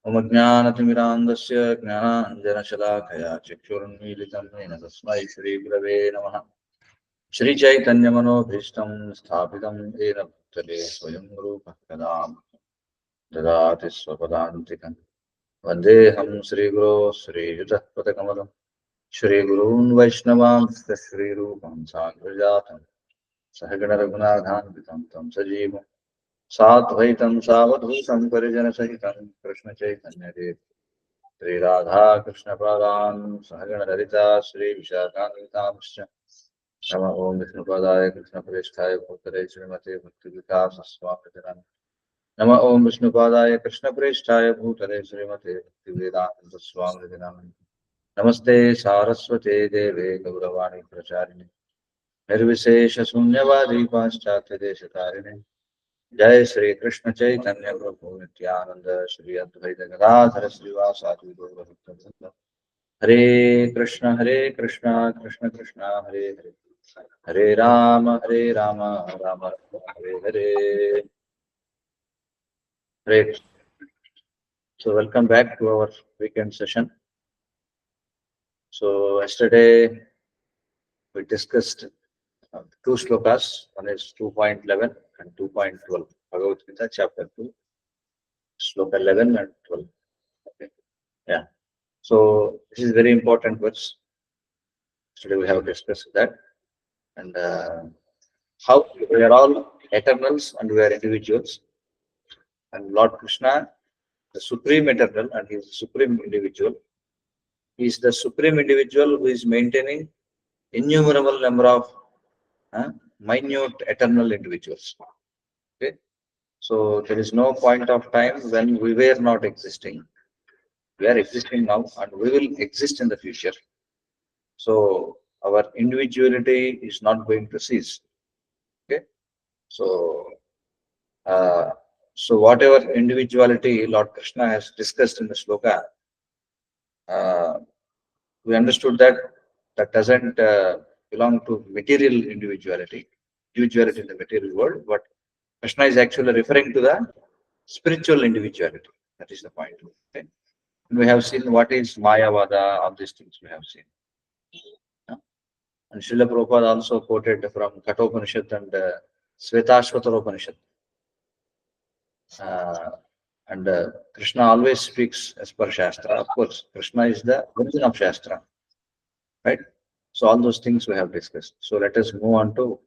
मम ज्ञानतिमिरान्धस्य ज्ञानाञ्जनशलाकया चक्षुरुन्मीलितं येन तस्मै श्रीगुरवे नमः। श्रीचैतन्यमनोभीष्टं स्थापितं येन भूतले स्वयं रूपः कदा ददाति स्वपदान्तिकं। वन्देऽहं श्रीगुरो श्रीयुतः पदकमलं श्रीगुरून् वैष्णवांश्च श्रीरूपं साग्रजातं सहगणरघुनाथान्वितं तं सजीवं साद्वैतं सावधूतं परिजनसहितं कृष्णचैतन्यदेव श्रीराधा कृष्णपादान् सहगणललिता श्रीविशाखान्वितांश्च नमः ओं विष्णुपादाय कृष्णप्रेष्ठाय भूतले श्रीमते भक्तिविकासस्वामिनाथाय नमः ओं विष्णुपादाय कृष्णप्रेष्ठाय भूतले श्रीमते भक्तिवेदान्तस्वामिनाथाय नमस्ते सारस्वते देवे गौरवाणी प्रचारिणे निर्विशेषशून्यवादी पाश्चात्यदेशतारिणे जय श्री कृष्ण चैतन्य प्रभु नित्यानंद श्री अद्वैत गदाधर श्रीवासादि गौरभक्तवृंद हरे Krishna Krishna Krishna Hare Hare Hare Ram Ram Ram Hare Hare Hare Krishna. So welcome back to our weekend session. So yesterday we discussed two shlokas. One is 2.11 and 2.12. Bhagavad Gita chapter 2, shloka 11 and 12. Okay. Yeah. So this is very important verse. Today we have discussed that, and how we are all eternals and we are individuals. And Lord Krishna, the supreme eternal, and he is the supreme individual. He is the supreme individual who is maintaining innumerable number of minute eternal individuals. Okay, so there is no point of time when we were not existing. We are existing now, and we will exist in the future. So our individuality is not going to cease. Okay, so uh, so whatever individuality Lord Krishna has discussed in the shloka, uh, we understood that that doesn't belong to material individuality in the material world, but Krishna is actually referring to the spiritual individuality. That is the point. Okay? And we have seen what is Mayavada, all these things we have seen. And Srila Prabhupada also quoted from Kathopanishad and Svetashvatara Upanishad. And Krishna always speaks as per Shastra. Of course, Krishna is the origin of Shastra. Right? So all those things we have discussed. So let us move on to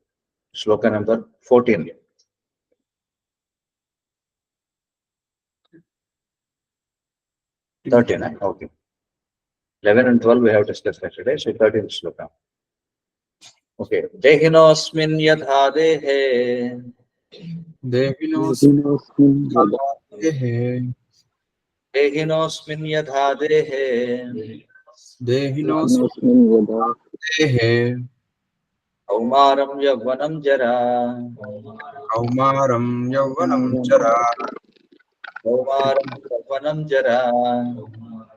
shloka number 14. Okay. 11 and 12 we have discussed yesterday. So 13 shloka. Okay. Dehinosmin yadha dehe. Dehinosmin yadha dehe. Kaumaram yavvanam jara. Kaumaram yavvanam jara. Kaumaram yavvanam jara.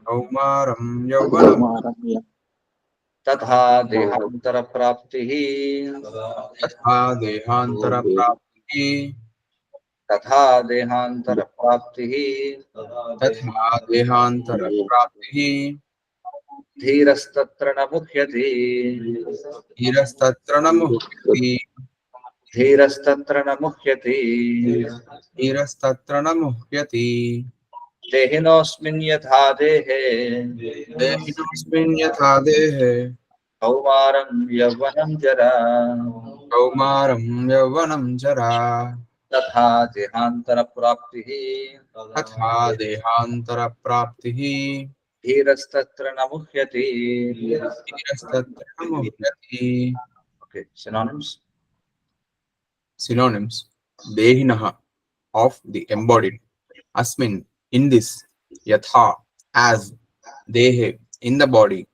Kaumaram yavvanam तथा देहांतर प्राप्ति तथा देहांतर प्राप्ति तथा देहांतर प्राप्ति तथा देहांतर प्राप्ति धीरस्तत्र न मुह्यति धीरस्तत्र न मुह्यति धीरस्तत्र न मुह्यति धीरस्तत्र न मुह्यति देहिनोऽस्मिन् यथा देहे देहिनोऽस्मिन् यथा देहे कौमारं यौवनं जरा कौमारं यौवनं जरा तथा देहांतर प्राप्ति तथा देहांतर प्राप्तिः धीरस्तत्र न मुह्यति धीरस्तत्र न मुह्यति. Okay, Synonyms: Dehinah, of the embodied, Asmin, in this, Yatha, as, Dehe, in the body,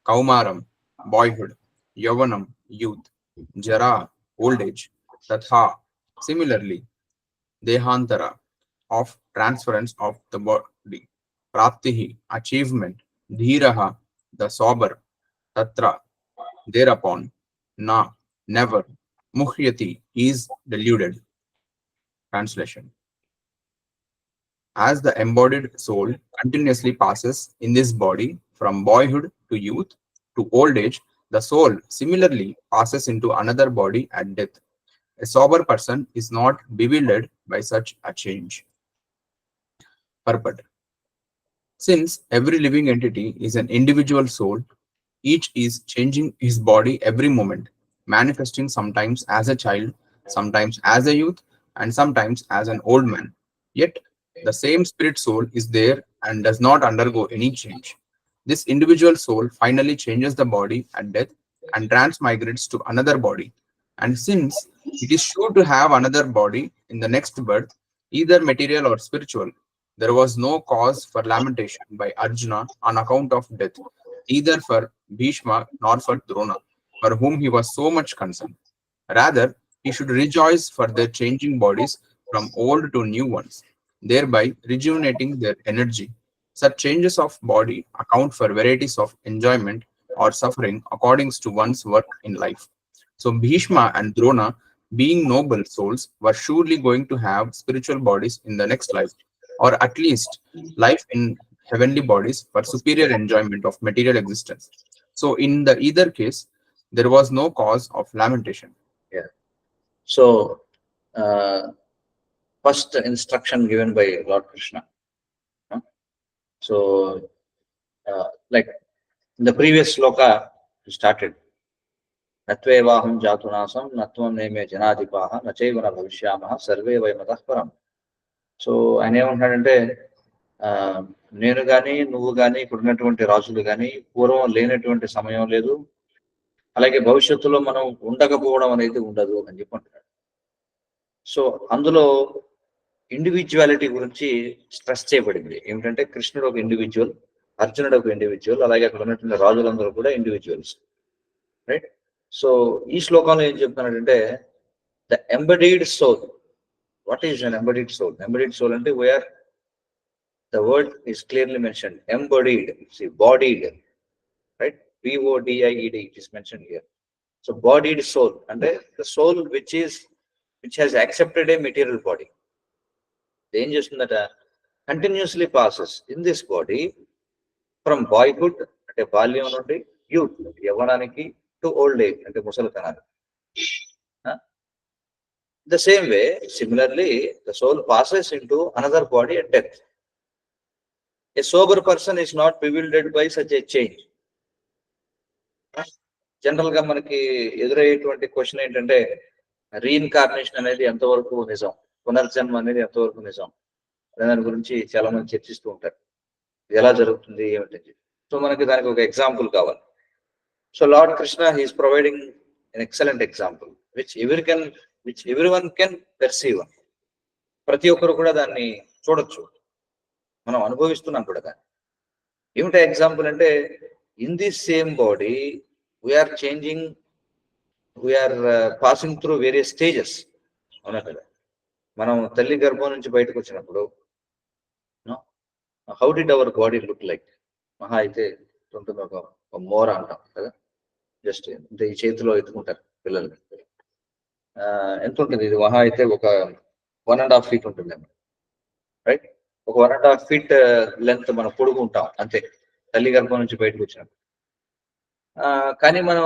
Kaumaram, boyhood, Yavanam, youth, Jara, old age, Tatha, similarly, Dehantara, of transference of the body, Praptihi, achievement, Dhiraha, the sober, Tatra, thereupon, Na, never, Muhyati, is deluded. Translation: As the embodied soul continuously passes in this body from boyhood to youth to old age, the soul similarly passes into another body at death. A sober person is not bewildered by such a change. Purport. Since every living entity is an individual soul, each is changing his body every moment, manifesting sometimes as a child, sometimes as a youth, and sometimes as an old man. Yet, the same spirit soul is there and does not undergo any change. This individual soul finally changes the body at death and transmigrates to another body. And since it is sure to have another body in the next birth, either material or spiritual, there was no cause for lamentation by Arjuna on account of death, either for Bhishma nor for Drona, for whom he was so much concerned. Rather, he should rejoice for their changing bodies from old to new ones, thereby rejuvenating their energy. Such changes of body account for varieties of enjoyment or suffering according to one's work in life. So Bhishma and Drona, being noble souls, were surely going to have spiritual bodies in the next life, or at least life in heavenly bodies for superior enjoyment of material existence. So in the either case, there was no cause of lamentation. Yeah. So, first instruction given by Lord Krishna. huh? So, like in the previous sloka, we started. Natvevaham jatunasam, natvam neme janadipaha, nachevana bhavishyamaha, sarve vaimatah param. So ఆయన ఏమంటాడంటే ఆ నేను కానీ నువ్వు కానీ ఇప్పుడున్నటువంటి రాజులు కానీ పూర్వం లేనటువంటి సమయం లేదు, అలాగే భవిష్యత్తులో మనం ఉండకపోవడం అనేది ఉండదు అని చెప్పి అంటున్నాడు. సో అందులో ఇండివిజువాలిటీ గురించి స్ట్రెస్ చేయబడింది. ఏమిటంటే కృష్ణుడు ఒక ఇండివిజువల్, అర్జునుడు ఒక ఇండివిజువల్, అలాగే అక్కడ ఉన్నటువంటి రాజులందరూ కూడా ఇండివిజువల్స్, రైట్? సో ఈ శ్లోకంలో ఏం చెప్తున్నాడంటే the embodied soul. What is an embodied soul? Embodied soul and where the word is clearly mentioned, embodied, see, bodied, right? BODIED, it is mentioned here. So bodied soul, and the soul which has accepted a material body. The angel that continuously passes in this body from boyhood, అంటే బాల్యం నుండి youth, యవ్వనానికి, to old age, అంటే ముసలితనానికి. The same way, similarly, the soul passes into another body at death. A sober person is not bewildered by such a change. General గా మనకి ఎదురయ్యేటువంటి question ఏంటంటే reincarnation అనేది ఎంతవరకు నిజం, పునర్జన్మ అనేది ఎంతవరకు నిజం, దాని గురించి చాలా మంది చర్చిస్తూ ఉంటారు. ఎలా జరుగుతుంది ఏమిటని. సో మనకి దానికి ఒక ఎగ్జాంపుల్ కావాలి. So lord Krishna he is providing an excellent example which everyone can perceive. ప్రతి ఒక్కరు కూడా దాన్ని చూడొచ్చు, మనం అనుభవిస్తున్నాం కూడా దాన్ని. ఏమిటా ఎగ్జాంపుల్ అంటే in this same body we are changing, we are passing through various stages. అవునా కదా? మనం తల్లి గర్భం నుంచి బయటకు వచ్చినప్పుడు how did our body look like? మహా అయితే ఉంటుంది ఒక మోర అంటాం కదా, జస్ట్ ఈ చేతిలో ఎత్తుకుంటారు పిల్లలు. ఎంత ఉంటుంది ఇది? మహా అయితే ఒక 1.5 feet ఉంటుంది, రైట్? ఒక 1.5 feet లెంత్ మనం పొడుగు ఉంటాం అంతే తల్లి గర్భం నుంచి బయటకు వచ్చినప్పుడు. కానీ మనం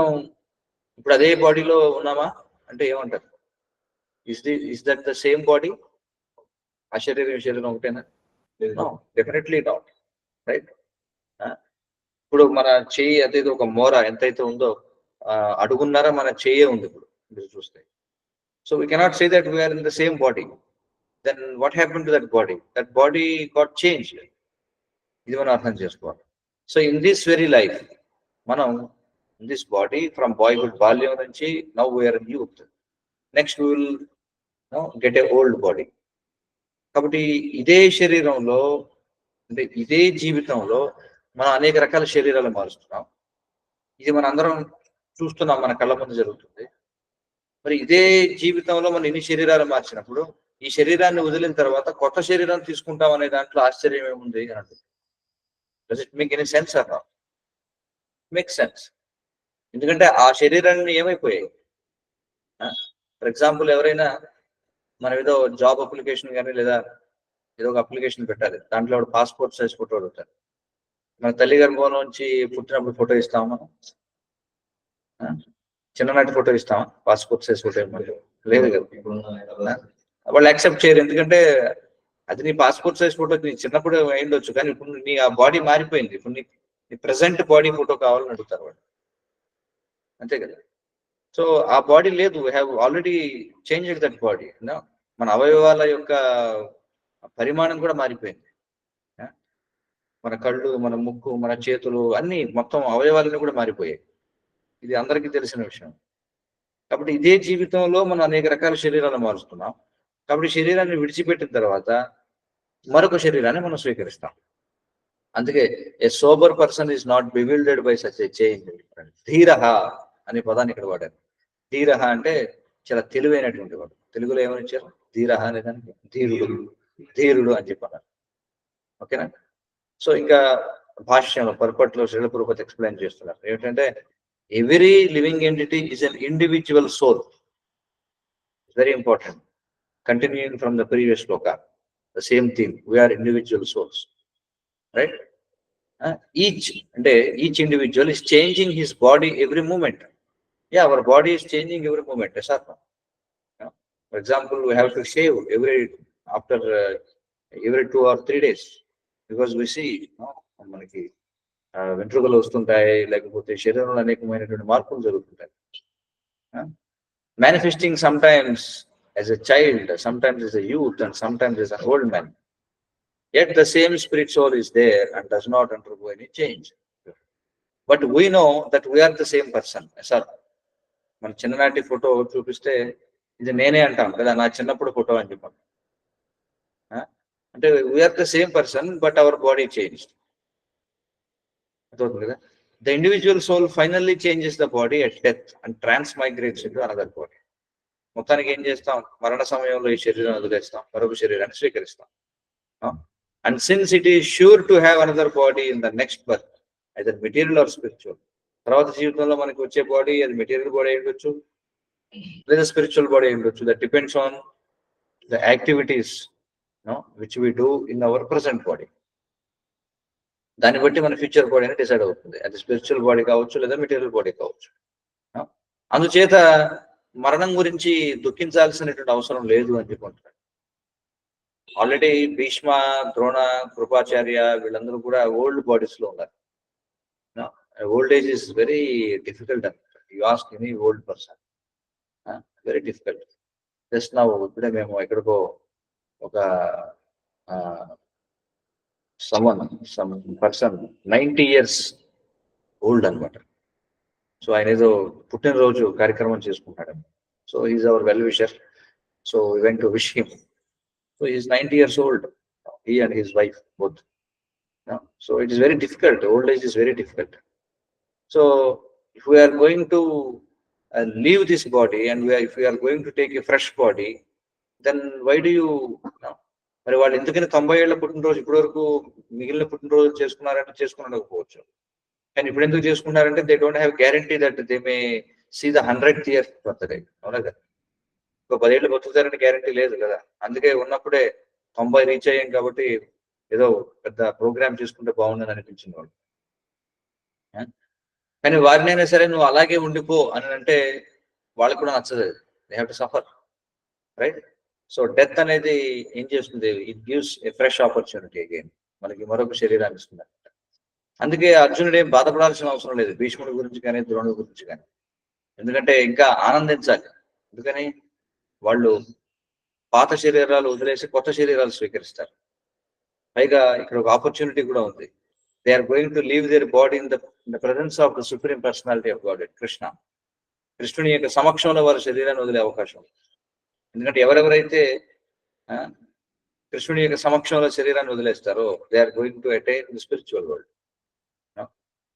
ఇప్పుడు అదే బాడీలో ఉన్నామా అంటే ఏమంటారు? Is that the same body? ఆ శరీరం ఒకటేనా? Definitely not, right? ఇప్పుడు మన చెయ్యి అదేదో ఒక మోర ఎంతైతే ఉందో అడుగున్నారా మన చెయ్యే ఉంది ఇప్పుడు మీరు చూస్తే. So we cannot say that we are in the same body. Then what happened to that body? That body got changed. ఇది మనం అర్థం చేసుకోవాలి. So in this very life మనం in this body from boyhood, బాల్యం నుంచి now we are in youth, next will get a old body. కాబట్టి ఇదే శరీరంలో అంటే ఇదే జీవితంలో మనం అనేక రకాల శరీరాలు మారుస్తున్నాం. ఇది మన అందరం చూస్తున్నాం, మన కళ్ళ ముందు జరుగుతుంది. మరి ఇదే జీవితంలో మనం ఎన్ని శరీరాలు మార్చినప్పుడు ఈ శరీరాన్ని వదిలిన తర్వాత కొత్త శరీరాన్ని తీసుకుంటాం అనే దాంట్లో ఆశ్చర్యం ఏముంది అని అంటుంది. Does it make any sense or not? Make sense. ఎందుకంటే ఆ శరీరాన్ని ఏమైపోయాయి. ఫర్ ఎగ్జాంపుల్ ఎవరైనా మనం ఏదో జాబ్ అప్లికేషన్ కానీ లేదా ఏదో ఒక అప్లికేషన్ పెట్టాలి. దాంట్లో పాస్పోర్ట్ సైజ్ ఫోటో అడుగుతారు. మన తల్లి గర్భం నుంచి పుట్టినప్పుడు ఫోటో ఇస్తామా మనం? చిన్ననాటి ఫోటో ఇస్తామా? పాస్పోర్ట్ సైజ్ ఫోటో ఇవ్వమంటే లేదు కదా. వాళ్ళు యాక్సెప్ట్ చేయరు. ఎందుకంటే అది నీ పాస్పోర్ట్ సైజ్ ఫోటో నీ చిన్నప్పుడు అయిండొచ్చు, కానీ ఇప్పుడు నీ ఆ బాడీ మారిపోయింది. ఇప్పుడు నీ ప్రెసెంట్ బాడీ ఫోటో కావాలని అడుగుతారు వాళ్ళు, అంతే కదా. సో ఆ బాడీ లేదు, we have already changed that body. మన అవయవాల యొక్క పరిమాణం కూడా మారిపోయింది. మన కళ్ళు, మన ముక్కు, మన చేతులు అన్ని మొత్తం అవయవాలన్నీ కూడా మారిపోయాయి. ఇది అందరికీ తెలిసిన విషయం. కాబట్టి ఇదే జీవితంలో మనం అనేక రకాల శరీరాలను మారుస్తున్నాం. కాబట్టి శరీరాన్ని విడిచిపెట్టిన తర్వాత మరొక శరీరాన్ని మనం స్వీకరిస్తాం. అందుకే a sober person is not bewildered by such a change. ధీరహ అనే పదాన్ని ఇక్కడ వాడారు. ధీరహ అంటే చాలా తెలివైనటువంటి వాడు. తెలుగులో ఏమని ఇచ్చారు? ధీరహ అనే దానికి ధీరుడు, ధీరుడు అని చెప్పారు. ఓకేనా. సో ఇంకా భాష్యంలో పర్పట్లో శ్రీల ప్రభుపాద ఎక్స్ప్లెయిన్ చేస్తున్నారు ఏమిటంటే, every living entity is an individual soul. Very important. Continuing from the previous sloka, the same theme. We are individual souls, right? Each individual is changing his body every moment. Yeah, our body is changing every moment. Yes or no? For example, we have to shave after every 2 or 3 days, because we see మనకి వెంట్రుకలు వస్తుంటాయి, లేకపోతే శరీరంలో అనేకమైనటువంటి మార్పులు జరుగుతుంటాయి. Manifesting sometimes as a child, sometimes as a youth, and sometimes as an old man. Yet the same spirit soul is there and does not undergo any change. But we know that we are the same person. Sir, మన చిన్ననాటి photo చూపిస్తే ఇది నేనే అంటాం కదా, నా చిన్నప్పుడు photo అని చెప్పాను. అంటే we are the same person, but our body changed. అర్థమవుతుంది కదా. The individual soul finally changes the body at death and transmigrates into another body. మొత్తానికి ఏం చేస్తాం? మరణ సమయంలో ఈ శరీరాన్ని వదిలేస్తాం, మరొక శరీరాన్ని స్వీకరిస్తాం. And since it is sure to have another body in the next birth, either material or spiritual. తర్వాత జీవితంలో మనకి వచ్చే బాడీ అది మెటీరియల్ బాడీ ఉండొచ్చు, లేదా స్పిరిచువల్ బాడీ ఉండొచ్చు. That depends on the activities which we do in our present body. దాన్ని బట్టి మన ఫ్యూచర్ బాడీ అని డిసైడ్ అవుతుంది. అది స్పిరిచువల్ బాడీ కావచ్చు, లేదా మెటీరియల్ బాడీ కావచ్చు. అందుచేత మరణం గురించి దుఃఖించాల్సినటువంటి అవసరం లేదు అని చెప్పుకుంటున్నాడు. ఆల్రెడీ భీష్మ, ద్రోణ, కృపాచార్య వీళ్ళందరూ కూడా ఓల్డ్ బాడీస్ లో ఉన్నారు. Old age is very difficult అనమాట. You ask any old person, very difficult. Just నా ఇప్పుడే మేము ఎక్కడికో ఒక సమ్ పర్సన్ 90 years ఓల్డ్ అనమాట. సో ఆయన ఏదో పుట్టినరోజు కార్యక్రమం చేసుకుంటాడు. So is our well wisher. So we went to wish him. So is 90 years old, he and his wife both. So it is very difficult. Old age is very difficult. So if we are going to leave this body and if we are going to take a fresh body, then why do you మరి వాళ్ళు ఎందుకని 90 ఏళ్ల పుట్టినరోజు ఇప్పటి వరకు మిగిలిన పుట్టినరోజు చేసుకున్నారంటే చేసుకునకపోవచ్చు. కానీ ఇప్పుడు ఎందుకు చేసుకున్నారంటే they don't have guarantee that they may see the 100th year birthday. అవునా కదా. ఇంకో 10 ఏళ్ళు బతుకుతారని గ్యారంటీ లేదు కదా. అందుకే ఉన్నప్పుడే 90 రీచ్ అయ్యాం కాబట్టి ఏదో పెద్ద ప్రోగ్రామ్ చేసుకుంటే బాగుందని అనిపించింది వాళ్ళు. కానీ వారినైనా సరే నువ్వు అలాగే ఉండిపో అని అంటే వాళ్ళకు కూడా నచ్చదు. They have to suffer, right. So death అనేది ఏం చేస్తుంది? It gives a fresh opportunity again. మనకి మరొక శరీరాన్ని ఇస్తుంది. అందుకే అర్జునుడు ఏం బాధపడాల్సిన అవసరం లేదు భీష్ముడి గురించి కానీ, ద్రోణుడి గురించి కానీ. ఎందుకంటే ఇంకా ఆనందించాలి. ఎందుకని? వాళ్ళు పాత శరీరాలు వదిలేసి కొత్త శరీరాలు స్వీకరిస్తారు. పైగా ఇక్కడ ఒక ఆపర్చునిటీ కూడా ఉంది. They are going to leave their body in the presence of the supreme personality of God, Krishna. కృష్ణుని యొక్క సమక్షంలో వారి శరీరాన్ని వదిలే అవకాశం. ఎందుకంటే ఎవరెవరైతే కృష్ణుని యొక్క సమక్షంలో శరీరాన్ని వదిలేస్తారో they are going to attain the spiritual world.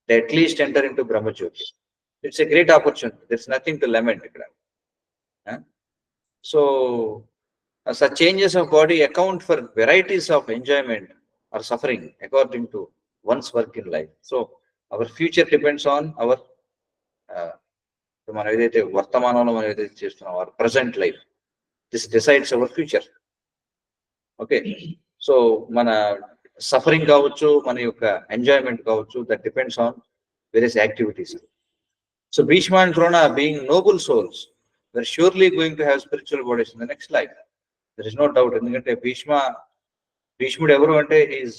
They at least enter into Brahmajyoti. It's a great opportunity. There's nothing to lament. So, such changes of body account for varieties of enjoyment or suffering according to one's work in life. So, our future depends on our మనం ఏదైతే వర్తమానంలో మనం ఏదైతే చేస్తున్నాం, our present life. This decides our future. Okay. So మన suffering కావచ్చు, మన యొక్క ఎంజాయ్మెంట్ కావచ్చు, that depends on various activities. So Bhishma and Drona being noble souls they're surely going to have spiritual bodies in the next life. There is no doubt. ఎందుకంటే భీష్ముడు ఎవరు అంటే is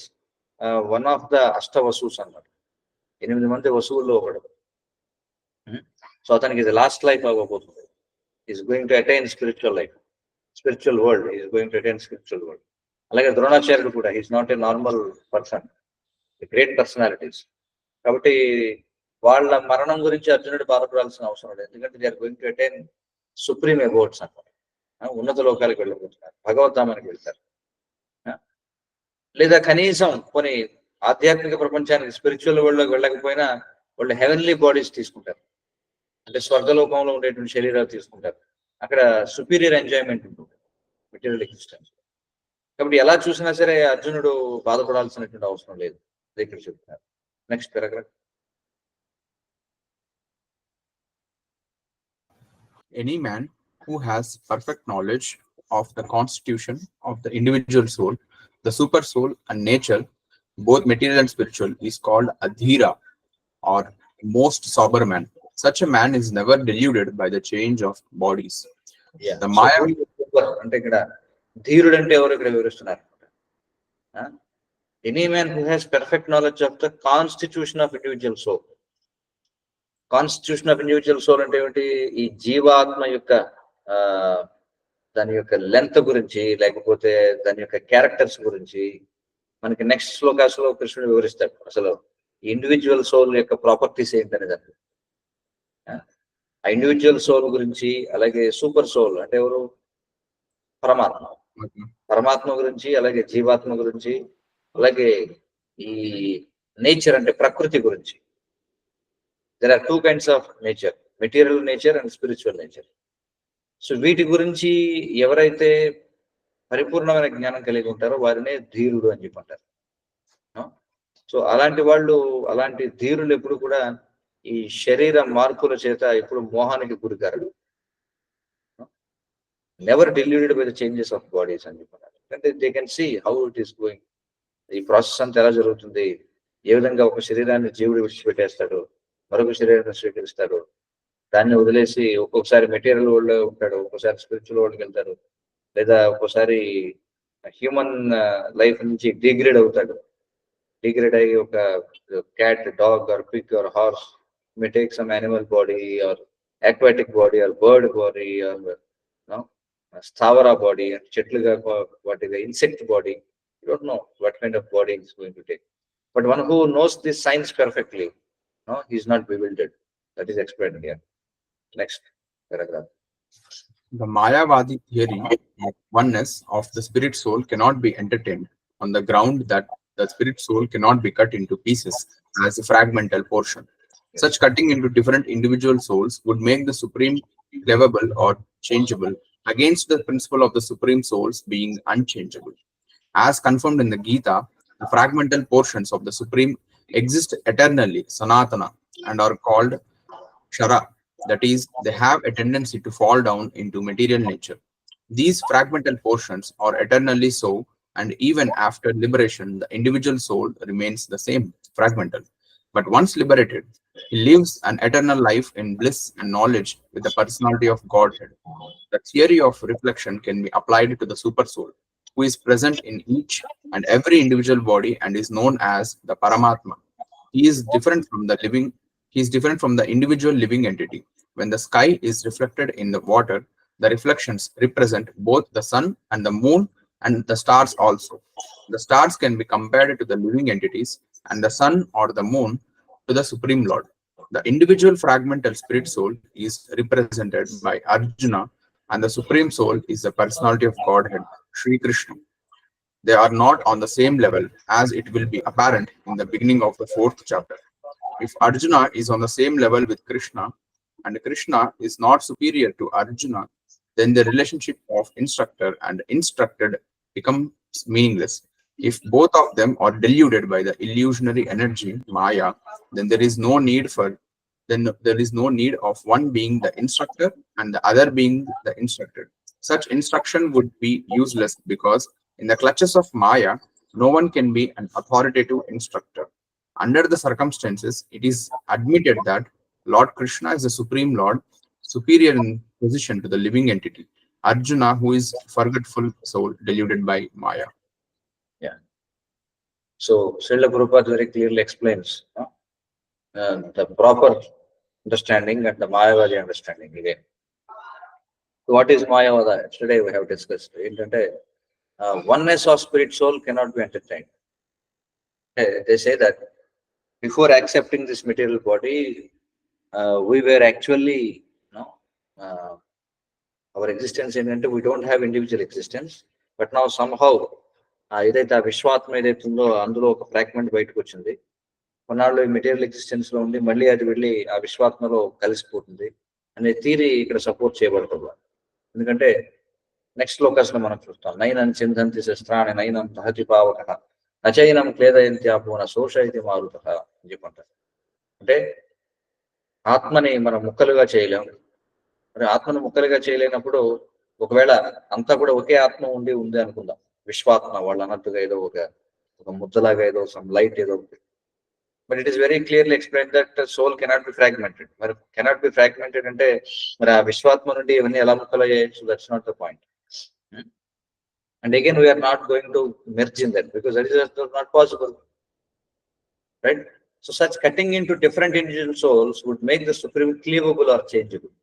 one of the అష్టవసూస్ అన్నమాట. 8 మంది వసువుల్లో ఒకడు. సో అతనికి ఇది లాస్ట్ లైఫ్ అవ్వబోతుంది. Is going to attain spiritual life, spiritual world. Is going to attain spiritual world. అలాగే ద్రోణాచార్యుడు కూడా is not a normal person, great personalities. కాబట్టి వాళ్ళ మరణం గురించి అర్జునుడు బాధపడాల్సిన అవసరం లేదు. ఎందుకంటే they are going to attain supreme abodes అన్నమాట. ఉన్నత లోకాలకు వెళ్ళబోతున్నారు, భగవద్ధామానికి వెళ్తారు. లేదా కనీసం కొన్ని ఆధ్యాత్మిక ప్రపంచానికి స్పిరిచువల్ వరల్డ్లోకి వెళ్ళకపోయినా వాళ్ళు హెవెన్లీ బాడీస్ తీసుకుంటారు. అంటే స్వర్గలోకంలో ఉండేటువంటి శరీరాలు తీసుకుంటారు. అక్కడ సుపీరియర్ ఎంజాయ్మెంట్ ఉంటుంది మెటీరియల్ ఎగ్జిస్టెన్స్. కాబట్టి ఎలా చూసినా సరే అర్జునుడు బాధపడాల్సినటువంటి అవసరం లేదు, ఇక్కడ చెప్తున్నారు. Next paragraph. Any man who has perfect knowledge of the constitution of the individual soul, the super soul and nature, both material and spiritual, is called adhira or most sober man. Such a man is never deluded by the change of bodies. The Maya అంటే ఇక్కడ ధీరుడు అంటే ఎవరు ఇక్కడ వివరిస్తున్నారు. Any man who has perfect knowledge of the constitution of individual soul. Constitution of individual soul అంటే ఏమిటి? ఈ జీవాత్మ యొక్క దాని యొక్క లెంత్ గురించి, లేకపోతే దాని యొక్క క్యారెక్టర్స్ గురించి మనకి నెక్స్ట్ శ్లోకాస్ లో కృష్ణుడు వివరిస్తాడు. అసలు ఇండివిజువల్ సోల్ యొక్క ప్రాపర్టీస్ ఏంటనే దాన్ని, ఆ ఇండివిజువల్ సోల్ గురించి, అలాగే సూపర్ సోల్ అంటే ఎవరు? పరమాత్మ. పరమాత్మ గురించి, అలాగే జీవాత్మ గురించి, అలాగే ఈ నేచర్ అంటే ప్రకృతి గురించి. There are 2 kinds of nature, material nature and spiritual nature. So వీటి గురించి ఎవరైతే పరిపూర్ణమైన జ్ఞానం కలిగి ఉంటారో వారినే ధీరుడు అని చెప్పంటారు. సో అలాంటి ధీరులు ఎప్పుడు కూడా ఈ శరీర మార్పుల చేత ఎప్పుడు మోహానికి గురికారు. Never deluded by the changes of bodies అని చెప్పారు. అంటే they can see how it is going. ఈ ప్రాసెస్ అంతా ఎలా జరుగుతుంది, ఏ విధంగా ఒక శరీరాన్ని జీవుడు విడిచిపెట్టేస్తాడు, మరొక శరీరాన్ని స్వీకరిస్తాడు, దాన్ని వదిలేసి ఒక్కొక్కసారి మెటీరియల్ వరల్డ్ లో ఉంటాడు, ఒక్కోసారి స్పిరిచువల్ వరల్డ్కి వెళ్తాడు, లేదా ఒక్కోసారి హ్యూమన్ లైఫ్ నుంచి డిగ్రేడ్ అవుతాడు. డిగ్రేడ్ అయ్యి ఒక cat, dog or pig or horse may take some animal body or aquatic body or bird body or స్థావర బాడీ, చెట్లుగా వాటిగా insect body. You don't know what kind of body is going to take. But one who knows this science perfectly, he is not bewildered. That is explained here. Next paragraph. The Mayavadi theory of oneness of the spirit soul cannot be entertained on the ground that the spirit soul cannot be cut into pieces as a fragmental portion. Such cutting into different individual souls would make the supreme cleavable or changeable against the principle of the supreme souls being unchangeable. As confirmed in the Gita, the fragmental portions of the supreme exist eternally, sanatana, and are called shara. That is, they have a tendency to fall down into material nature. These fragmental portions are eternally so, and even after liberation, the individual soul remains the same, fragmental. But once liberated, he lives an eternal life in bliss and knowledge with the personality of Godhead. The theory of reflection can be applied to the super soul, who is present in each and every individual body and is known as the Paramatma. He is different from the individual living entity. When the sky is reflected in the water, the reflections represent both the sun and the moon and the stars also. The stars can be compared to the living entities and the sun or the moon to the Supreme Lord. The individual fragmental spirit soul is represented by Arjuna, and the Supreme Soul is the personality of Godhead, Sri Krishna. They are not on the same level, as it will be apparent in the beginning of the 4th chapter. If Arjuna is on the same level with Krishna, and Krishna is not superior to Arjuna, then the relationship of instructor and instructed becomes meaningless. If both of them are deluded by the illusionary energy, Maya, then there is no need of one being the instructor and the other being the instructed. Such instruction would be useless because In the clutches of Maya, no one can be an authoritative instructor. Under the circumstances, it is admitted that Lord Krishna is the Supreme Lord, superior in position to the living entity, Arjuna, who is forgetful soul deluded by Maya. So Srila Prabhupada very clearly explains the proper understanding and the Mayavadi understanding again. So what is Mayavada? Yesterday we have discussed. Oneness of spirit soul cannot be entertained. They say that before accepting this material body, we were actually, our existence ఏంటంటే we don't have individual existence, but now somehow ఏదైతే ఆ విశ్వాత్మ ఏదైతే ఉందో అందులో ఒక fragment బయటకు వచ్చింది. కొన్నాళ్ళు మెటీరియల్ ఎగ్జిస్టెన్స్ లో ఉండి మళ్ళీ అది వెళ్ళి ఆ విశ్వాత్మలో కలిసిపోతుంది అనే థియరీ ఇక్కడ సపోర్ట్ చేయబడుతుంది. ఎందుకంటే నెక్స్ట్ లోకస్ లో మనం చూస్తాం, నైనం చిందంతి శస్త్రాన్ని నైనం దహతి పావక నచైనం క్లేదయంతి ఆపూన శోషయతి మారుత అని చెప్పంటారు. అంటే ఆత్మని మనం ముక్కలుగా చేయలేం. మరి ఆత్మను ముక్కలుగా చేయలేనప్పుడు ఒకవేళ అంతా కూడా ఒకే ఆత్మ ఉంది అనుకుందాం, విశ్వాత్మ వాళ్ళు అన్నట్టుగా ఏదో ఒక ముద్దలాగా ఏదో సమ్ లైట్ ఏదో. But it is very clearly explain that soul cannot be fragmented. మరి కెనాట్ బి ఫ్రాగ్మెంటెడ్ అంటే మరి ఆ విశ్వాత్మ నుండి ఇవన్నీ ఎలా ముక్కలు అయ్యాయి? So that's not the point. And again we are not going to merge in that because that is not possible, right? So such cutting in to different individual souls would make the supreme cleavable or changeable.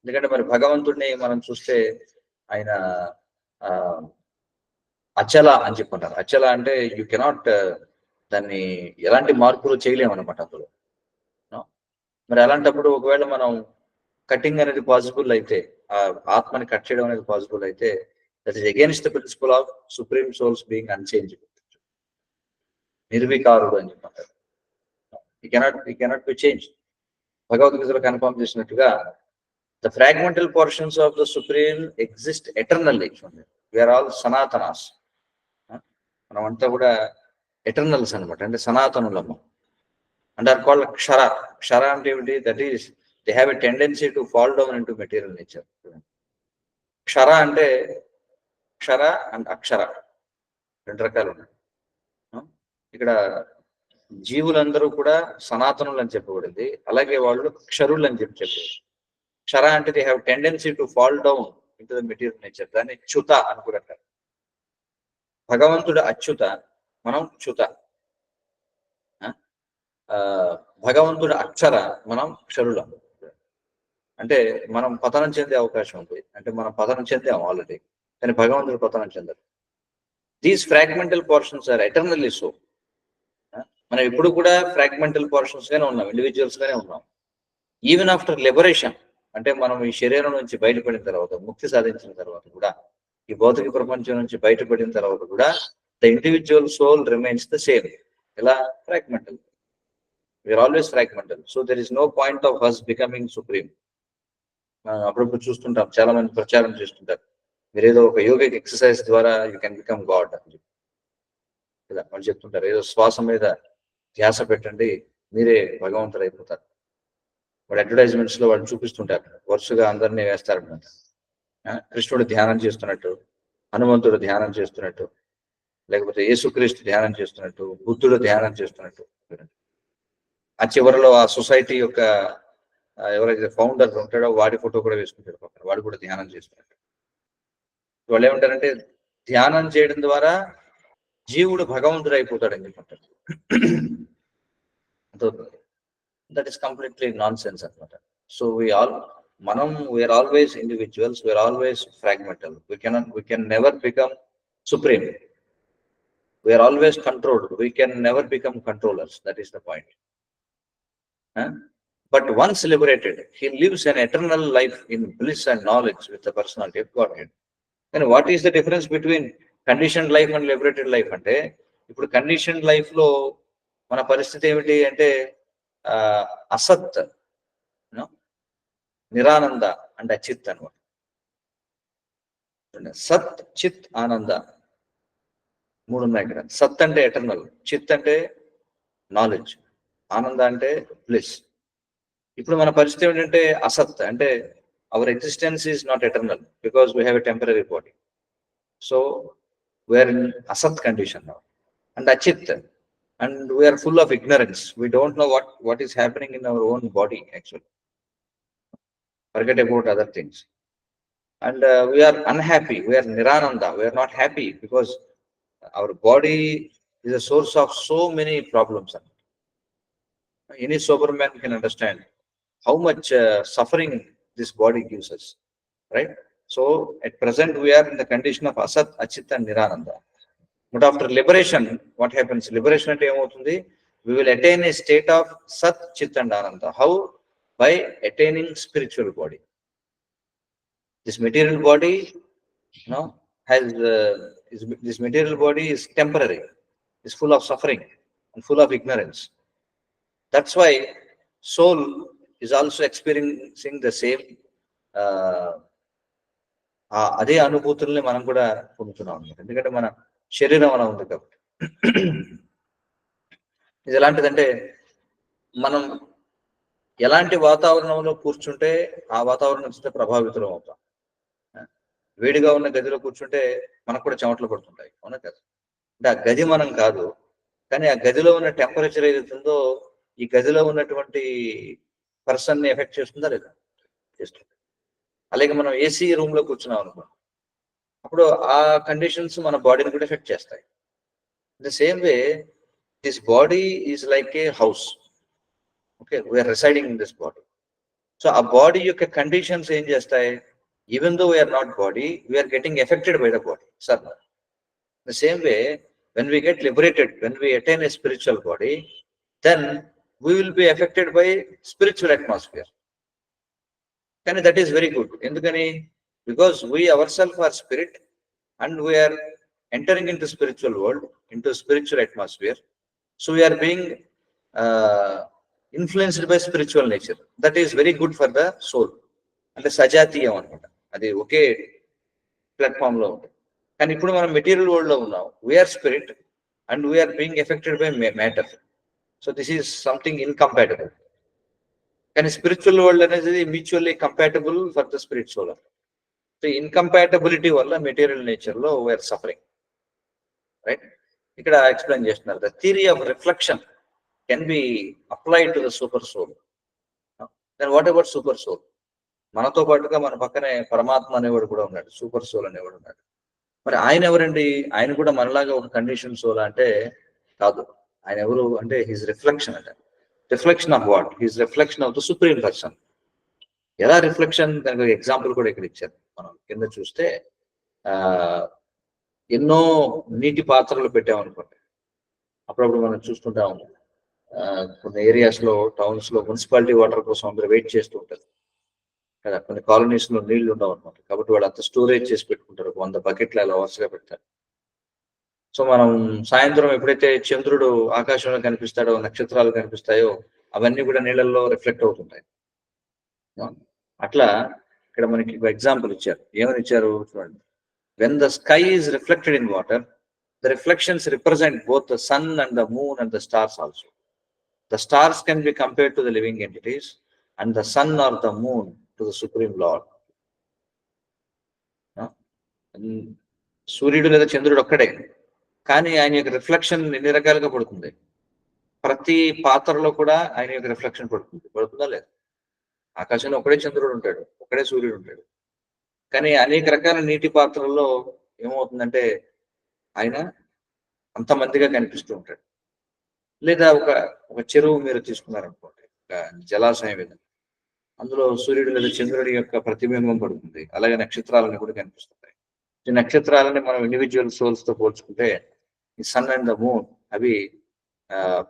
ఎందుకంటే మరి భగవంతుడిని మనం చూస్తే ఆయన అచల అని చెప్పుకుంటారు. అచల అంటే you cannot దాన్ని ఎలాంటి మార్పులు చేయలేమన్నమాట అందులో. మరి అలాంటప్పుడు ఒకవేళ మనం కటింగ్ అనేది పాసిబుల్ అయితే, ఆ ఆత్మని కట్ చేయడం అనేది పాసిబుల్ అయితే, that is against the principle of supreme souls being unchangeable, నిర్వికారుడు అని చెప్పంటారు. He cannot be change. భగవద్గీతలో కన్ఫర్మ్ చేసినట్టుగా the fragmental portions of the Supreme exist eternally. We are all Sanatanas. మనమంతా కూడా ఎటర్నల్స్ అనమాట, అంటే సనాతనులమ్మ. అండ్ ఆర్ కాల్డ్ క్షర. క్షర అంటే ఏమిటి? That is they have a tendency to fall down in to material nature. క్షర అంటే క్షర అండ్ అక్షర రెండు రకాలు ఉన్నాయి. ఇక్కడ జీవులందరూ కూడా సనాతనులు అని చెప్పబడింది, అలాగే వాళ్ళు క్షరులు అని చెప్పారు. క్షర అంటే they have tendency to fall down in to the material nature. దాన్ని చ్యుత అని కూడా అంటారు. భగవంతుడు అచ్యుత, మనం చ్యుత. భగవంతుడు అక్షర, మనం క్షరులం. అంటే మనం పతనం చెందే అవకాశం ఉంది, అంటే మనం పతనం చెందాం ఆల్రెడీ, కానీ భగవంతుడు పతనం చెందరు. These fragmental portions are eternally so. మనం ఇప్పుడు కూడా ఫ్రాగ్మెంటల్ పోర్షన్స్ గానే ఉన్నాం, ఇండివిజువల్స్ గానే ఉన్నాం. ఈవెన్ ఆఫ్టర్ లిబరేషన్, అంటే మనం ఈ శరీరం నుంచి బయటపడిన తర్వాత, ముక్తి సాధించిన తర్వాత కూడా, ఈ భౌతిక ప్రపంచం నుంచి బయటపడిన తర్వాత కూడా the individual soul remains the same. ఇలా fragmental, we are always fragmental. So there is no point of us becoming supreme. అప్పుడప్పుడు చూస్తుంటాం, చాలా మంది ప్రచారం చేస్తుంటారు, మీరు ఏదో ఒక యోగిక్ ఎక్సర్సైజ్ ద్వారా యూ కెన్ బికమ్ గాడ్ అని చెప్పి ఇలా వాళ్ళు చెప్తుంటారు. ఏదో శ్వాస మీద ధ్యాస పెట్టండి, మీరే భగవంతుడు అయిపోతారు. వాడు అడ్వర్టైజ్మెంట్స్ లో వాళ్ళు చూపిస్తుంటారు, వరుసగా అందరినీ వేస్తారనమాట. కృష్ణుడు ధ్యానం చేస్తున్నట్టు, హనుమంతుడు ధ్యానం చేస్తున్నట్టు, లేకపోతే యేసుక్రీస్తు ధ్యానం చేస్తున్నట్టు, బుద్ధుడు ధ్యానం చేస్తున్నట్టు. ఆ చివరిలో ఆ సొసైటీ యొక్క ఎవరైతే ఫౌండర్ ఉంటాడో వాడి ఫోటో కూడా వేసుకుంటాడు పక్కన, వాడు కూడా ధ్యానం చేస్తున్నట్టు. వాళ్ళు ఏమంటారంటే ధ్యానం చేయడం ద్వారా జీవుడు భగవంతుడు అయిపోతాడని చెప్పంటారు. That is completely nonsense అనమాట. So we are always individuals, we are always fragmental. we can never become supreme. We are always controlled. We can never become controllers. That is the point. But once liberated, he lives an eternal life in bliss and knowledge with the personality of Godhead. And what is the difference between conditioned life and liberated life? అంటే ఇప్పుడు conditioned life లో మన పరిస్థితి ఏమిటి అంటే అసత్, నిరానంద అంటే అచిత్ అనమాట. సత్, చిత్, ఆనంద మూడు ఉన్నాయి ఇక్కడ. సత్ అంటే ఎటర్నల్, చిత్ అంటే నాలెడ్జ్, ఆనంద అంటే బ్లిస్. ఇప్పుడు మన పరిస్థితి ఏంటంటే అసత్, అంటే hour existence is not eternal because we have a temporary body. So we are in asat condition now, and achit, and we are full of ignorance. We don't know what is happening in our own body actually. Forget about other things. And we are unhappy. We are nirananda. We are not happy because our body is a source of so many problems. Any sober man can understand how much suffering this body gives us, right? So at present we are in the condition of asat, achit and nirananda. But after liberation, what happens? Liberation ante emovutundi? We will attain a state of sat, chit and ananda. How? By attaining spiritual body. This material body, has this material body is temporary, is full of suffering and full of ignorance. That's why soul is also experiencing the same అదే అనుభూతుల్ని మనం కూడా పొందుతున్నాం అన్నమాట. ఎందుకంటే మన శరీరం అలా ఉంది కాబట్టి. ఇది ఎలాంటిదంటే మనం ఎలాంటి వాతావరణంలో కూర్చుంటే ఆ వాతావరణం చూస్తే ప్రభావితం అవుతాం. వేడిగా ఉన్న గదిలో కూర్చుంటే మనకు కూడా చెమటలు పడుతుంటాయి, అవునా కదా? అంటే ఆ గది మనం కాదు, కానీ ఆ గదిలో ఉన్న టెంపరేచర్ ఏదైతుందో ఈ గదిలో ఉన్నటువంటి పర్సన్ ని ఎఫెక్ట్ చేస్తుందా లేదా? చేస్తుంది. అలాగే మనం ఏసీ రూమ్ లో కూర్చున్నాం అనుకో, అప్పుడు ఆ కండిషన్స్ మన బాడీని కూడా ఎఫెక్ట్ చేస్తాయి. The same way this body is like a house. Okay, we are residing in this body. So ఆ బాడీ యొక్క కండిషన్స్ ఏం చేస్తాయి? Even though we are not body, we are getting affected by the body. Sir the same way when we get liberated, when we attain a spiritual body, then we will be affected by spiritual atmosphere. And that is very good. Because we ourselves are spirit and we are entering into spiritual world, into spiritual atmosphere. So we are being influenced by spiritual nature. That is very good for the soul. And the sajatiyam anamata. Adi oke platform lo undi. And ఇప్పుడు మనం material world లో ఉన్నాం. We are spirit and we are being affected by matter. So this is something incompatible. కానీ spiritual world అనేది mutually compatible for the spirit soul. So incompatibility వల్ల material nature లో we are suffering, right? ఇక్కడ explain చేస్తున్నారు, the theory of reflection can be applied to the super soul. Then what about super soul? మనతో పాటుగా మన పక్కనే పరమాత్మ అనేవాడు కూడా ఉన్నాడు, సూపర్ సోల్ అనేవాడు ఉన్నాడు. మరి ఆయన ఎవరండి? ఆయన కూడా మనలాగా ఒక కండిషన్ సోల్ అంటే కాదు. ఆయన ఎవరు అంటే హిజ్ రిఫ్లెక్షన్ అంటే. Reflection of what? His reflection of the supreme person. ఎలా రిఫ్లెక్షన్? దానికి ఎగ్జాంపుల్ కూడా ఇక్కడ ఇచ్చారు. మనం కింద చూస్తే ఎన్నో నీటి పాత్రలు పెట్టామనుకోండి, అప్పుడప్పుడు మనం చూస్తుంటాం కొన్ని ఏరియాస్ లో, టౌన్స్ లో మున్సిపాలిటీ వాటర్ కోసం అందరూ వెయిట్ చేస్తూ ఉంటారు కదా. కొన్ని కాలనీస్ లో నీళ్లు ఉండవు అనమాట, కాబట్టి వాళ్ళు అంత స్టోరేజ్ చేసి పెట్టుకుంటారు, 100 బకెట్లు అలా వరుసగా పెడతారు. సో మనం సాయంత్రం ఎప్పుడైతే చంద్రుడు ఆకాశంలో కనిపిస్తాడో, నక్షత్రాలు కనిపిస్తాయో, అవన్నీ కూడా నీళ్ళల్లో రిఫ్లెక్ట్ అవుతుంటాయి. అట్లా ఇక్కడ మనకి ఒక ఎగ్జాంపుల్ ఇచ్చారు. ఏమని ఇచ్చారు చూడండి. When the sky is reflected in water, the reflections represent both the sun and the moon and the stars also. The stars can be compared to the living entities and the sun or the moon to the supreme lord. సూర్యుడు లేదా చంద్రుడు ఒక్కడే, కానీ ఆయన యొక్క reflection ఎన్ని రకాలుగా పడుతుంది. ప్రతి పాత్రలో కూడా ఆయన యొక్క రిఫ్లెక్షన్ పడుతుందా లేదా? ఆకాశంలో ఒకడే చంద్రుడు ఉంటాడు, ఒకడే సూర్యుడు ఉంటాడు, కానీ అనేక రకాల నీటి పాత్రల్లో ఏమవుతుందంటే ఆయన అంతమందిగా కనిపిస్తూ ఉంటాడు. లేదా ఒక చెరువు మీరు తీసుకున్నారనుకోండి, ఒక జలాశయం ఏదైనా, అందులో సూర్యుడు లేదా చంద్రుడి యొక్క ప్రతిబింబం పడుతుంది. అలాగే నక్షత్రాలని కూడా కనిపిస్తుంటాయి. ఈ నక్షత్రాలని మనం ఇండివిజువల్ సోల్స్ తో పోల్చుకుంటే ఈ సన్ అండ్ ద మూన్ అవి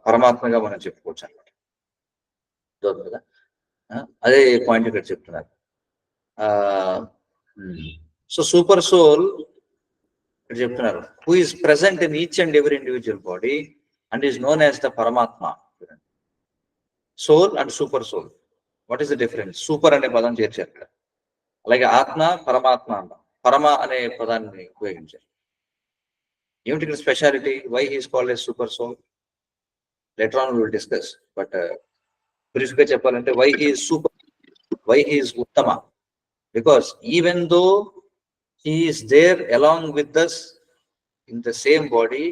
పరమాత్మగా మనం చెప్పుకోవచ్చు అనమాట. కదా, అదే పాయింట్ ఇక్కడ చెప్తున్నారు. సో సూపర్ సోల్ ఇక్కడ చెప్తున్నారు, who is present in each and every individual body and is known as the పరమాత్మ. Soul and super soul, what is the difference? Super అనే పదం చేర్చారు ఇక్కడ. అలాగే ఆత్మ, పరమాత్మ అన్నాం. పరమ అనే పదాన్ని ఉపయోగించారు. ఏమిటి ఇక్కడ speciality? Why he's called as super soul? Later on will discuss. But brief గా చెప్పాలంటే why he's super, why he's ఉత్తమ? Because even though he is there along with us in the same body.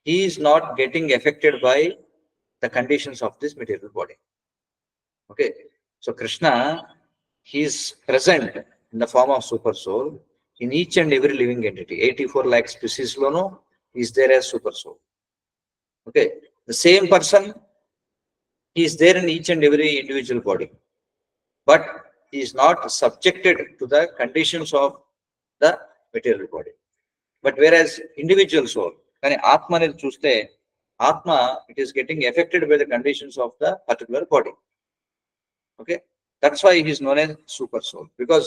He is not getting affected by the conditions of this material body. Okay, so Krishna, he is present in the form of super soul in each and every living entity. 84 lakh species lono is there as super soul. Okay, the same person, he is there in each and every individual body, but he is not subjected to the conditions of the material body. But whereas individual soul, కానీ ఆత్మ అనేది చూస్తే ఆత్మ, it is getting affected by the conditions of the particular body. Okay, that's why he is known as super soul, because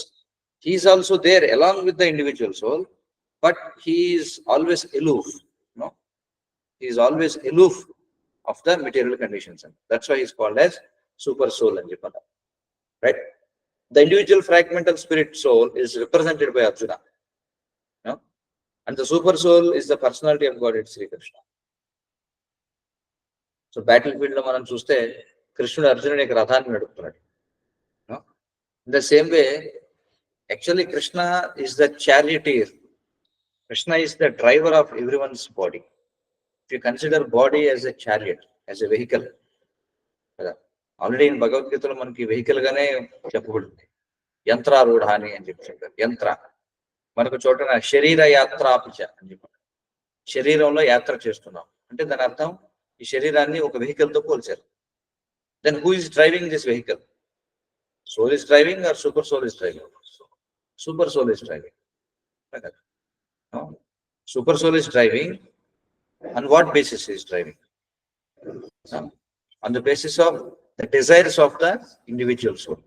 he is also there along with the individual soul, but he is always aloof. No, he is always aloof of the material conditions. That's why he is called as super soul and Jipana. Right? The individual fragmental spirit soul is represented by Arjuna. No? And the super soul is the personality of God, it's Sri Krishna. So battlefield lo manam chuste Krishnudu Arjununi యొక్క రథాన్ని నడుపుతున్నాడు. In the same way, actually Krishna is the charioteer. Krishna is the driver of everyone's body. If you consider body as a chariot, as a vehicle, already భగవద్గీతలో మనకి vehicle గానే చెప్పబడింది. యంత్రారూఢాని అని చెప్తుంటారు. యంత్ర మనకు చోట శరీర యాత్ర ఆపిచ అని చెప్పారు. శరీరంలో యాత్ర చేస్తున్నాం అంటే దాని అర్థం ఈ శరీరాన్ని ఒక వెహికల్ తో పోల్చారు. Then who is driving this vehicle? Soul is driving or super soul is driving? Super soul is driving. No? Super soul is driving. On what basis he is driving? No? On the basis of the desires of the individual soul.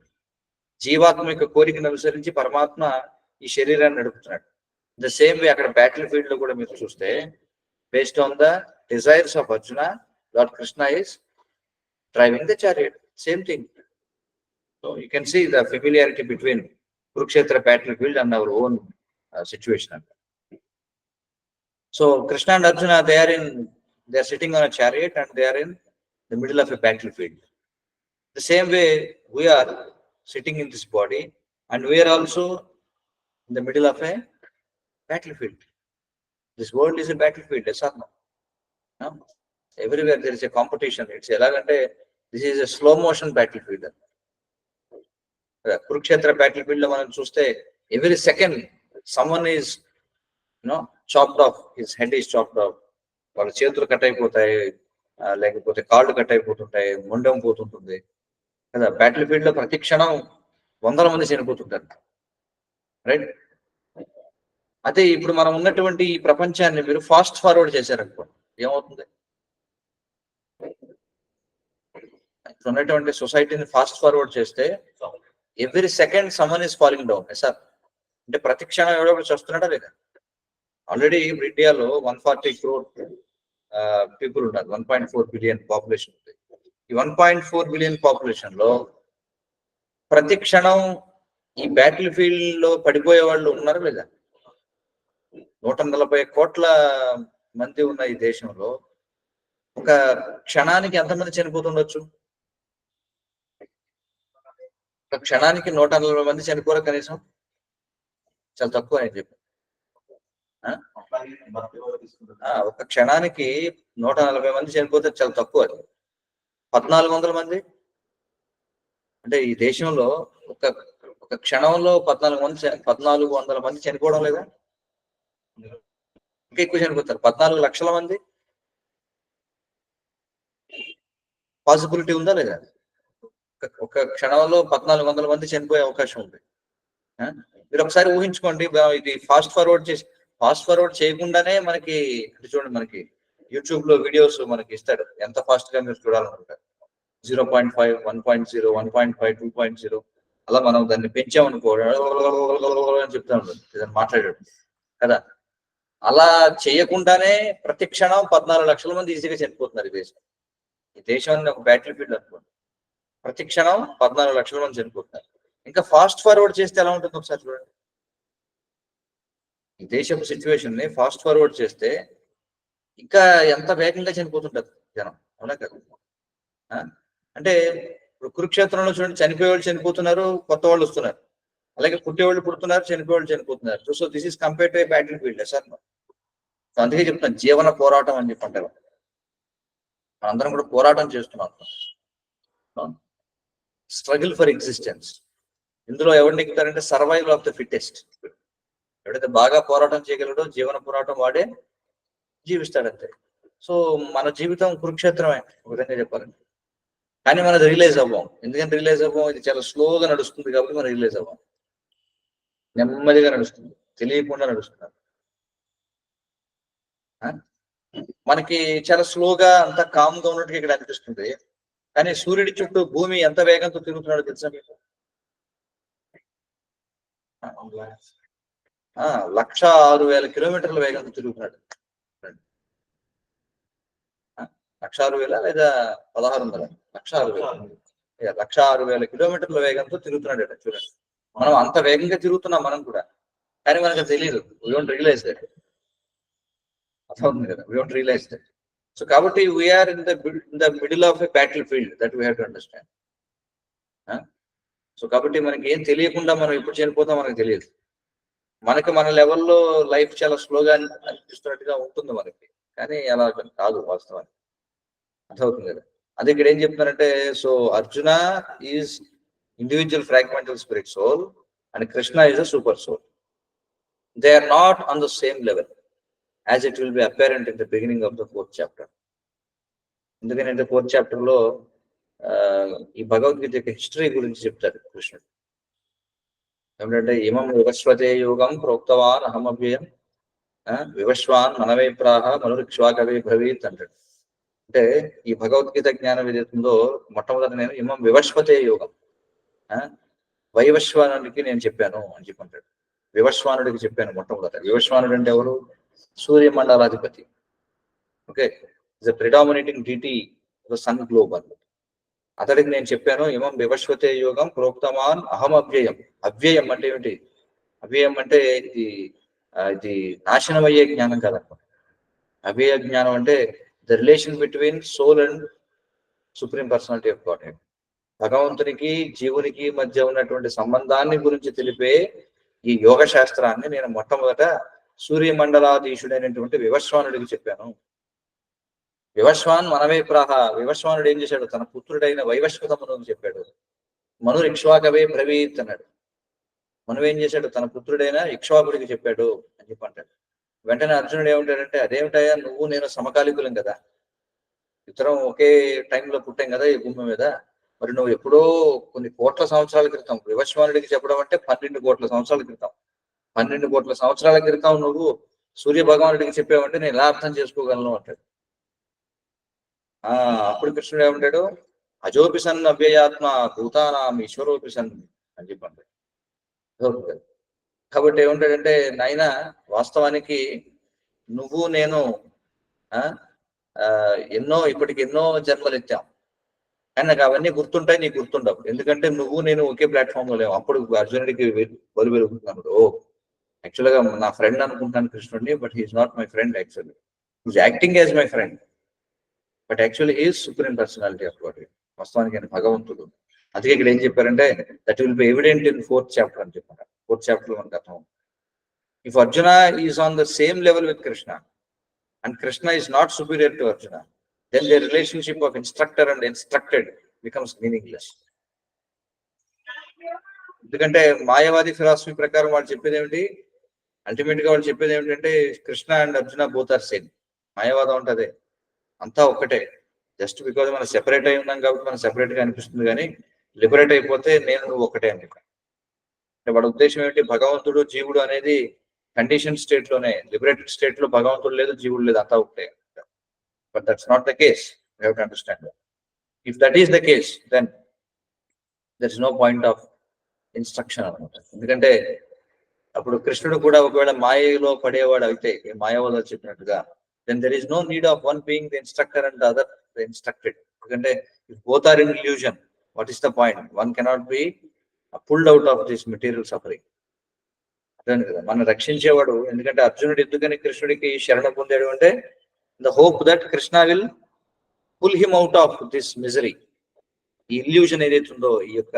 జీవాత్మ యొక్క కోరికను అనుసరించి పరమాత్మ ఈ శరీరాన్ని నడుపుతున్నాడు. The same వే అక్కడ battle field లో కూడా మీరు చూస్తే, based on the desires of Arjuna, lord Krishna is driving the chariot. Same thing. So you can see the familiarity between Kurukshetra battlefield and our own situation. So Krishna and Arjuna, they are sitting on a chariot and they are in the middle of a battlefield. The same way we are sitting in this body and we are also in the middle of a battlefield. This world is a battlefield, yes or no? No? Everywhere there is a competition. It's elagante, this is a slow motion battlefield. Kurukshetra battlefield lo manam chuste every second someone is chopped off, his head is chopped off, వాళ్ళ చేతులు cut అయిపోతాయి, లేకపోతే కాళ్ళు cut అయిపోతుంటాయి, మొండం పోతుంటుంది కదా. Battle field లో ప్రతి క్షణం వందల మంది చనిపోతుంటారు. రైట్? అదే ఇప్పుడు మనం ఉన్నటువంటి ఈ ప్రపంచాన్ని మీరు ఫాస్ట్ ఫార్వర్డ్ చేశారనుకోండి, ఏమవుతుంది? ఇప్పుడు ఉన్నటువంటి సొసైటీని ఫాస్ట్ ఫార్వర్డ్ చేస్తే every second someone is falling down. Sir అంటే ప్రతి క్షణం ఎవడో చూస్తున్నాడా లేదా? ఆల్రెడీ ఇండియాలో 140 crore పీపుల్ ఉన్నారు. 1.4 billion పాపులేషన్ ఉంది. ఈ 1.4 billion పాపులేషన్ లో ప్రతి క్షణం ఈ బ్యాటిల్ ఫీల్డ్ లో పడిపోయే వాళ్ళు ఉన్నారు లేదా? 140 కోట్ల మంది ఉన్న ఈ దేశంలో ఒక క్షణానికి ఎంతమంది చనిపోతుండొచ్చు? ఒక క్షణానికి 140 మంది చనిపోరు కనీసం? చాలా తక్కువ అని చెప్పి. ఒక క్షణానికి 140 మంది చనిపోతే చాలా తక్కువ. 1400 మంది అంటే ఈ దేశంలో ఒక క్షణంలో 1400 మంది చనిపోవడం లేదా? ఇంకా ఎక్కువ చనిపోతారు. 14 లక్షల మంది పాసిబిలిటీ ఉందా లేదా? ఒక క్షణంలో 1400 మంది చనిపోయే అవకాశం ఉంది. మీరు ఒకసారి ఊహించుకోండి. ఇది ఫాస్ట్ ఫార్వర్డ్ చేయకుండానే మనకి చూడండి, మనకి యూట్యూబ్ లో వీడియోస్ మనకి ఇస్తాడు, ఎంత ఫాస్ట్ గా మీరు చూడాలనుకుంటారు. 0.5, 1.0, 1.5, 2.0 అలా మనం దాన్ని పెంచామనుకో అని చెప్తా ఉంటుంది, ఏదైనా మాట్లాడాడు కదా. అలా చేయకుండానే ప్రతి క్షణం 14 లక్షల మంది ఈజీగా చనిపోతున్నారు ఈ దేశం. ఈ దేశాన్ని ఒక బ్యాటిల్ ఫీల్డ్ అనుకోండి, ప్రతి క్షణం 14 లక్షల మంది చనిపోతున్నారు. ఇంకా ఫాస్ట్ ఫార్వర్డ్ చేస్తే ఎలా ఉంటుంది ఒకసారి చూడండి. ఈ దేశపు సిచ్యువేషన్ ని ఫాస్ట్ ఫార్వర్డ్ చేస్తే ఇంకా ఎంత వేగంగా చనిపోతుంటారు జనం, అవునా కదా? అంటే ఇప్పుడు కురుక్షేత్రంలో చూడండి, చనిపోయే వాళ్ళు చనిపోతున్నారు, కొత్త వాళ్ళు వస్తున్నారు. అలాగే పుట్టేవాళ్ళు పుడుతున్నారు, చనిపోయేవాళ్ళు చనిపోతున్నారు. So this is compared to battle field sir. అందుకే చెప్తాను జీవన పోరాటం అని చెప్పి అంటారు. మనందరం కూడా పోరాటం చేస్తున్నాం, స్ట్రగుల్ ఫర్ ఎగ్జిస్టెన్స్. ఇందులో ఎవరు నెగ్గుతారంటే సర్వైవల్ ఆఫ్ ద ఫిట్టెస్ట్. ఎవడైతే బాగా పోరాటం చేయగలడో జీవన పోరాటం వాడే జీవిస్తాడంతే. సో మన జీవితం కురుక్షేత్రమే ఒక విధంగా చెప్పాలంటే. కానీ మనం రియలైజ్ అవ్వం. ఎందుకంటే రియలైజ్ అవ్వం, ఇది చాలా స్లోగా నడుస్తుంది కాబట్టి మనం రియలైజ్ అవ్వం. నెమ్మదిగా నడుస్తుంది, తెలియకుండా నడుస్తున్నారు. మనకి చాలా స్లోగా అంత కామ్గా ఉన్నట్టుగా ఇక్కడ అనిపిస్తుంది. కానీ సూర్యుడి చుట్టూ భూమి ఎంత వేగంతో తిరుగుతున్నాడో తెలుసా మీకు? 106,000 కిలోమీటర్ల వేగంతో తిరుగుతున్నాడు. 106,000 లేదా 1,600? 106,000 కిలోమీటర్ల వేగంతో తిరుగుతున్నాడు చూడండి. మనం అంత వేగంగా తిరుగుతున్నాం మనం కూడా, కానీ మనకు తెలియదు. We don't realize that. అర్థమవుతుంది కదా, we don't realize that. So కాబట్టి we are in the middle of a battle field, that we have to understand. So కాబట్టి మనకి ఏం తెలియకుండా మనం ఎప్పుడు చనిపోతాం మనకు తెలియదు. మనకి మన లెవెల్లో లైఫ్ చాలా స్లోగా అనిపిస్తున్నట్టుగా ఉంటుంది మనకి, కానీ అలా కాదు వాస్తవానికి. అర్థమవుతుంది కదా. అది ఇక్కడ ఏం చెప్తున్నారంటే, so Arjuna is individual fragmental spirit soul and Krishna is a super soul. They are not on the same level as it will be apparent in the beginning of the 4th chapter. ఎందుకంటే 4th చాప్టర్ లో ఈ భగవద్గీత యొక్క history గురించి చెప్తారు కృష్ణుడు. ఏమిటంటే ఇమం వివస్వతే యోగం ప్రోక్తవాన్ అహమవ్యయం వివస్వాన్ మనవే ప్రాహ మనురిక్ష్వాకవే భవీత్ అంటాడు. అంటే ఈ భగవద్గీత జ్ఞానం ఏదైతుందో మొట్టమొదటి నేను ఇమం వివస్వతే యోగం వైవస్వానుడికి నేను చెప్పాను అని చెప్పంటాడు. వివస్వానుడికి చెప్పాను మొట్టమొదట. వివస్వానుడు అంటే ఎవరు? సూర్యమండలాధిపతి. Okay, is the predominating deity the sun globe అని. అతడికి నేను చెప్పాను ఇమం వివస్వతే యోగం ప్రోక్తమాన్ అహం అవ్యయం. అవ్యయం అంటే ఏమిటి? అవ్యయం అంటే ఇది నాశనం అయ్యే జ్ఞానం కాదనమాట. అవ్యయ జ్ఞానం అంటే the relation between soul and supreme personality of God. భగవంతునికి జీవునికి మధ్య ఉన్నటువంటి సంబంధాన్ని గురించి తెలిపే ఈ యోగ శాస్త్రాన్ని నేను మొట్టమొదట సూర్యమండలాధీశుడైనటువంటి వివస్వానుడికి చెప్పాను. వివస్వాన్ మనవే ప్రాహ. వివస్వానుడు ఏం చేశాడు? తన పుత్రుడైన వైవస్వత మనువుకు చెప్పాడు. మను ఇక్ష్వాకవే బ్రవీత్ అన్నాడు. మనువు ఏం చేశాడు? తన పుత్రుడైన ఇక్ష్వాకుడికి చెప్పాడు అని చెప్పి అంటాడు. వెంటనే అర్జునుడు ఏమంటాడంటే, అదేమిటయ్యా నువ్వు నేను సమకాలికులం కదా, ఇద్దరం ఒకే టైంలో పుట్టాం కదా ఈ భూమి మీద, మరి నువ్వు ఎప్పుడో కొన్ని కోట్ల సంవత్సరాల క్రితం వివస్వానుడికి చెప్పడం అంటే 12 కోట్ల సంవత్సరాల క్రితం, 12 కోట్ల సంవత్సరాల క్రితం నువ్వు సూర్య భగవానుడికి చెప్పావంటే నేను ఎలా అర్థం చేసుకోగలను అంటాడు. అప్పుడు కృష్ణుడు ఏమంటాడు? అజోపి సన్ అవ్యయాత్మ భూతానాం ఈశ్వరోపి సన్ అని చెప్పండి. కాబట్టి ఏమంటాడంటే, నాయన వాస్తవానికి నువ్వు నేను ఇప్పటికి ఎన్నో జన్మలు ఎత్తాం, కానీ నాకు అవన్నీ గుర్తుంటాయి, నీకు గుర్తుండవు. ఎందుకంటే నువ్వు నేను ఒకే ప్లాట్ఫామ్ లో లేవు. అప్పుడు అర్జునుడికి బలి వెలుగుతున్నాడు. యాక్చువల్గా నా ఫ్రెండ్ అనుకుంటాను కృష్ణుడిని, but he is not my friend. Actually he is acting as my friend, but actually he is supreme personality of God. వాస్తవానికి ఆయన భగవంతుడు. అందుకే ఇక్కడ ఏం చెప్పారంటే, that will be evident in 4th chapter అని చెప్పారు. 4th చాప్టర్ మనకు అర్థం. If Arjuna is on the same level with Krishna and Krishna is not superior to Arjuna, then the relationship of instructor and instructed becomes meaningless. ఎందుకంటే మాయావాది ఫిలాసఫీ ప్రకారం వాళ్ళు చెప్పేది ఏమిటి? Ultimate గా వాళ్ళు చెప్పేది ఏమిటంటే Krishna and Arjuna both are same. మాయావాదం అంటే అంతా ఒక్కటే. జస్ట్ బికాజ్ మనం సెపరేట్ అయి ఉన్నాం కాబట్టి మనం సెపరేట్ గా అనిపిస్తుంది, కానీ లిబరేట్ అయిపోతే నేను నువ్వు ఒకటే అని. అంటే వాడి ఉద్దేశం ఏమిటి? భగవంతుడు జీవుడు అనేది కండిషన్ స్టేట్ లోనే, లిబరేటెడ్ స్టేట్ లో భగవంతుడు లేదు, జీవుడు లేదు, అంతా ఒకటే. But that's not the case. You have to understand that. If that is the case, then there is no point of instruction అనమాట. ఎందుకంటే అప్పుడు కృష్ణుడు కూడా ఒకవేళ మాయలో పడేవాడు అయితే, మాయవాలో చెప్పినట్టుగా, then there is no need of one being the instructor and the other the instructed. ఎందుకంటే if both are in illusion, what is the point? One cannot be pulled out of this material suffering. అదే కదా మనం రక్షించేవాడు. ఎందుకంటే అర్జునుడు ఎందుకని కృష్ణుడికి శరణం పొందాడు అంటే, the hope that Krishna will pull him out of this misery. ఈ ఇల్యూషన్ ఏదైతే ఉందో, ఈ యొక్క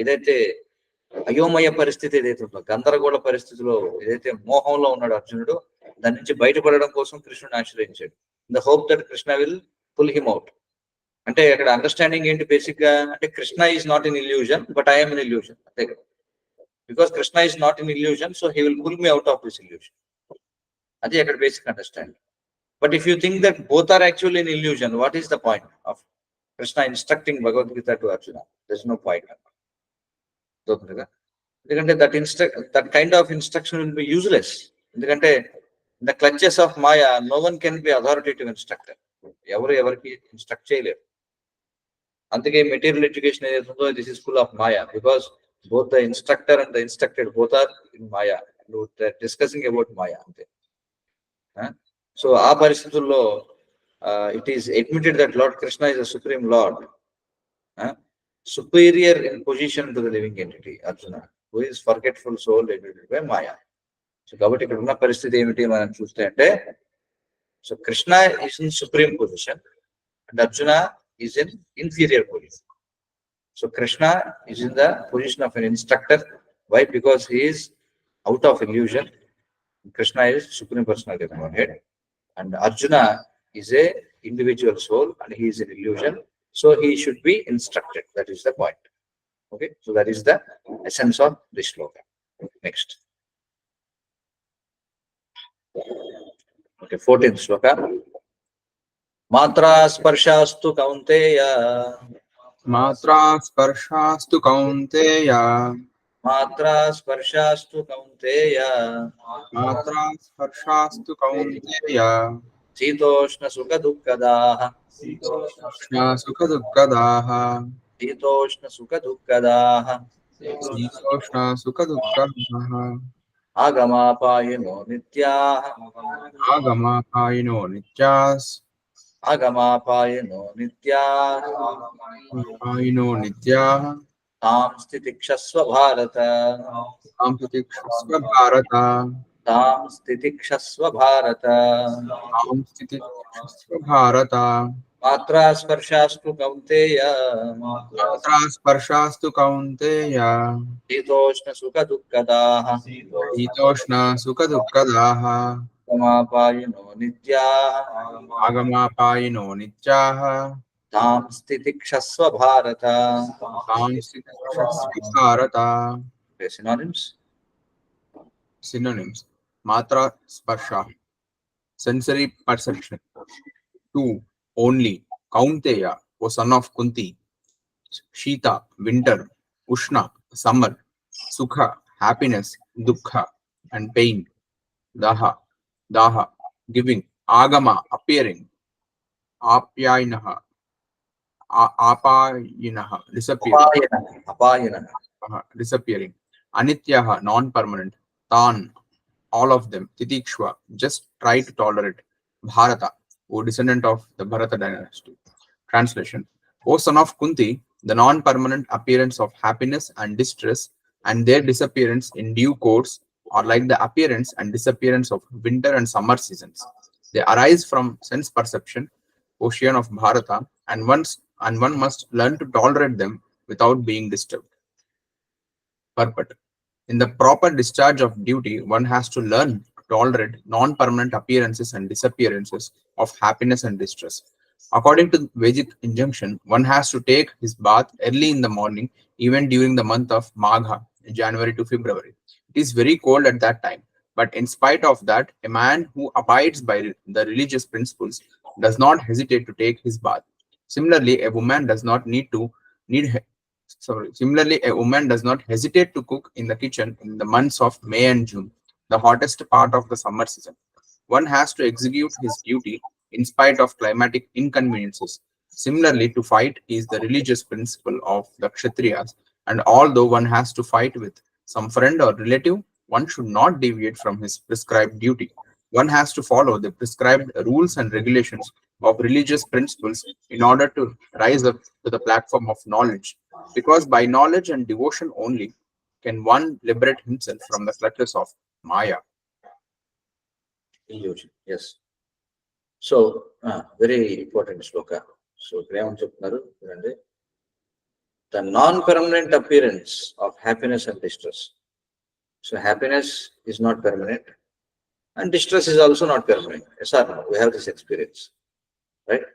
ఏదైతే అయోమయ పరిస్థితి ఏదైతే ఉందో, గందరగోళ పరిస్థితిలో ఏదైతే మోహంలో ఉన్నాడు అర్జునుడు, దాని నుంచి బయటపడడం కోసం కృష్ణుని ఆశ్రయించాడు. The hope that Krishna will pull him out. అంటే అక్కడ అండర్స్టాండింగ్ ఏంటి బేసిక్ గా అంటే, Krishna is not in illusion but I'm in illusion, అంతే కదా. Because Krishna is not in illusion, so he will pull me out of this illusion. అది అక్కడ basic understanding. But if you think that both are actually in illusion, what is the point of Krishna instructing Bhagavad Gita to Arjuna? There is no point. ఎందుకంటే that kind of instruction will be useless. ఎందుకంటే the clutches of maya no one can be authoritative instructor. ఎవరు ఎవరికి instruct చేయలేరు. అందుకే material education ఏదైతే ఉందో, this is full of maya, because both the instructor and the instructed both are in maya, discussing about maya, అంతే. So ఆ పరిస్థితుల్లో it is admitted that lord Krishna is the supreme lord, superior in position to the living entity, Arjuna, who is forgetful soul admitted by Maya. So కాబట్టి ఇక్కడ ఉన్న పరిస్థితి ఏమిటి మనం చూస్తే అంటే, so Krishna is in supreme position and Arjuna is in inferior position. So Krishna is in the position of an instructor. Why? Because he is out of illusion. Krishna is supreme personality of Godhead and Arjuna is a individual soul and he is an illusion. So he should be instructed. That is the point. Okay. So that is the essence of this sloka. Next. Okay. 14th sloka. Matra sparshastu kaunteya. Matra sparshastu kaunteya. Matra sparshastu kaunteya. Matra sparshastu kaunteya. Sitoshna sukha dukkadaha. Sitoshna sukha dukkadaha. Sitoshna sukha dukkadaha. Sitoshna sukha dukkadaha. Agamapayino nityaha. Agamapayino nityas. Agamapayino nityaha. Agamapayino nityaha. Tam stitikshasva bharata. Tam stitikshasva bharata. Tam stitikshasva bharata. Tam stitikshasva bharata. Matra sparshastu kaunteya. Matra sparshastu kaunteya. Sitoshna sukha dukkadaha. Sitoshna sukha dukkadaha. Agamapayino nityaha. Agamapayino nityaha. Tam stitikshasva bharata. Tam stitikshasva bharata. Okay, synonyms. Synonyms: Matra sparsha, sensory perception. 2. Only. Kaunteya, O son of Kunti. Shita, winter. Ushna, summer. Sukha, happiness. Dukkha, and pain. Daha, giving. Agama, appearing. Apyayinaha, apayinaha, disappearing. Apayana. Disappearing. Anityaha, non-permanent. Tan, all of them. Titikshva, just try to tolerate. Bharata, O descendant of the Bharata dynasty. Translation: O son of Kunti, the non-permanent appearance of happiness and distress and their disappearance in due course are like the appearance and disappearance of winter and summer seasons. They arise from sense perception, ocean of Bharata, and one must learn to tolerate them without being disturbed. Purport: in the proper discharge of duty, one has to learn to tolerate non-permanent appearances and disappearances of happiness and distress. According to Vedic injunction, one has to take his bath early in the morning, even during the month of Magha, January to February. It is very cold at that time, but in spite of that, a man who abides by the religious principles does not hesitate to take his bath. Similarly, a woman does not hesitate to cook in the kitchen in the months of May and June, the hottest part of the summer season. One has to execute his duty in spite of climatic inconveniences. Similarly, to fight is the religious principle of the Kshatriyas, and although one has to fight with some friend or relative, one should not deviate from his prescribed duty. One has to follow the prescribed rules and regulations of religious principles in order to rise up to the platform of knowledge, because by knowledge and devotion only can one liberate himself from the clutches of Maya. Illusion. Yes. So, very important sloka. So, ప్రేమ చెప్తున్నారు చూడండి. the non-permanent appearance of happiness and distress. So happiness is not permanent and distress is also not permanent. Yes or no? We have this experience, right?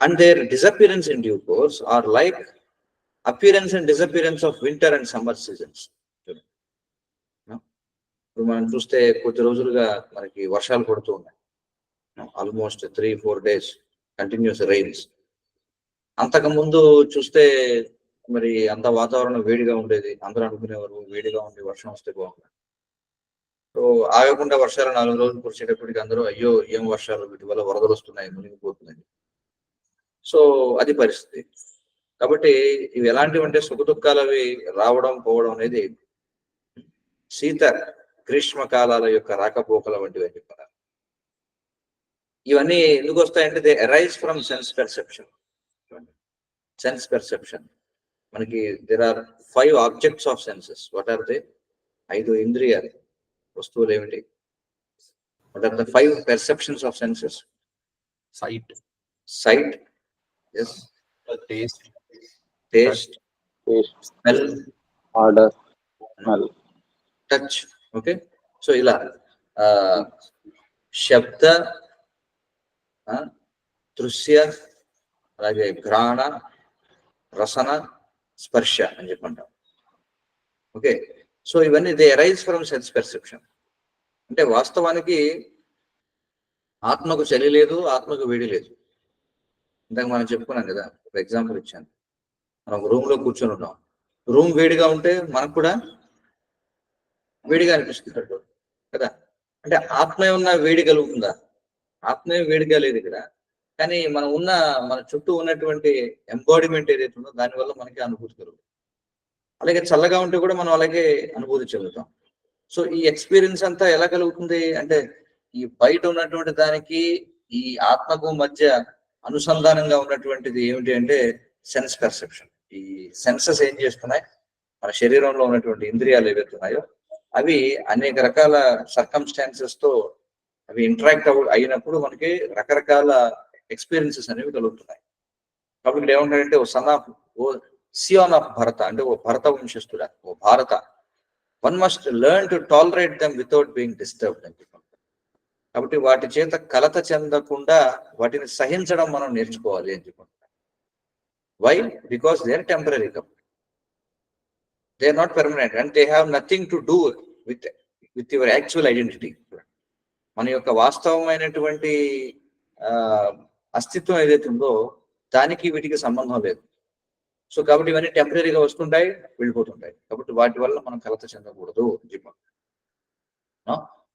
And their disappearance in due course are like appearance and disappearance of winter and summer seasons. ఇప్పుడు మనం చూస్తే కొద్ది రోజులుగా మనకి వర్షాలు పడుతూ ఉన్నాయి, almost 3-4 days continuous rains. అంతకు ముందు చూస్తే మరి అంత వాతావరణం వేడిగా ఉండేది, అందరూ అనుకునేవారు వేడిగా ఉండి వర్షం వస్తే బాగుంది. సో ఆగకుండా వర్షాలు 4 రోజులు కురిసేటప్పటికి అందరూ అయ్యో ఏం వర్షాలు, వీటి వల్ల వరదలు వస్తున్నాయి, మునిగిపోతున్నాయి. సో అది పరిస్థితి. కాబట్టి ఇవి ఎలాంటివి అంటే సుఖ దుఃఖాలు అవి రావడం పోవడం అనేది శీత గ్రీష్మ కాలాల యొక్క రాకపోకల వంటివి అని చెప్పారు. ఇవన్నీ ఎందుకు వస్తాయంటే they arise from sense perception. Sense perception మనకి there are 5 objects of senses. What are they? 5 ఇంద్రియాలు, వస్తువులు ఏమిటి? What are the 5 perceptions of senses? Sight, yes. Taste, smell, order, smell, touch. Okay, so ఇలా శబ్ద, దృశ్య, అలాగే ఘ్రాణ, రసన, స్పర్శ అని చెప్పంటాం. ఓకే, సో ఇవన్నీ they arise from sense perception. అంటే వాస్తవానికి ఆత్మకు చలి లేదు, ఆత్మకు వేడి లేదు. ఇందాక మనం చెప్పుకున్నాం కదా, ఒక ఎగ్జాంపుల్ ఇచ్చాను. మనం ఒక రూమ్ లో కూర్చొని ఉన్నాం, రూమ్ వేడిగా ఉంటే మనకు కూడా వేడిగా అనిపిస్తుంది కదా. అంటే ఆత్మ ఏమన్నా వేడి కలుగుతుందా? ఆత్మ ఏం వేడిగా లేదు ఇక్కడ, కానీ మనం మన చుట్టూ ఉన్నటువంటి ఎంబాడిమెంట్ ఏదైతే ఉందో దానివల్ల మనకి అనుభూతి కలుగుతుంది. అలాగే చల్లగా ఉంటే కూడా మనం అలాగే అనుభూతి చెందుతాం. సో ఈ ఎక్స్పీరియన్స్ అంతా ఎలా కలుగుతుంది అంటే ఈ బయట ఉన్నటువంటి దానికి ఈ ఆత్మకు మధ్య అనుసంధానంగా ఉన్నటువంటిది ఏమిటి అంటే సెన్స్ పెర్సెప్షన్. ఈ సెన్సెస్ ఏం చేస్తున్నాయి, మన శరీరంలో ఉన్నటువంటి ఇంద్రియాలు ఏవైతే ఉన్నాయో అవి అనేక రకాల సర్కమ్స్టాన్సెస్ తో అవి ఇంటరాక్ట్ అయినప్పుడు మనకి రకరకాల ఎక్స్పీరియన్సెస్ అనేవి కలుగుతున్నాయి. కాబట్టి ఇక్కడ ఏమంటారంటే ఓ సన్ ఆఫ్ సియాన్ ఆఫ్ భరత, అంటే ఓ భరత వంశస్థుడా, ఓ భారత, one must learn to tolerate them without being disturbed అని చెప్పారు. కాబట్టి వాటి చేత కలత చెందకుండా వాటిని సహించడం మనం నేర్చుకోవాలి అని చెప్పారు. Why? Because they are temporary. They are not permanent and they have nothing to do with your actual identity. మన యొక్క వాస్తవమైనటువంటి అస్తిత్వం ఏదైతే ఉందో దానికి వీటికి సంబంధం లేదు. సో కాబట్టి ఇవన్నీ టెంపరీగా వస్తుంటాయి, వెళ్ళిపోతుంటాయి. కాబట్టి వాటి వల్ల మనం కలత చెందకూడదు అని చెప్పారు.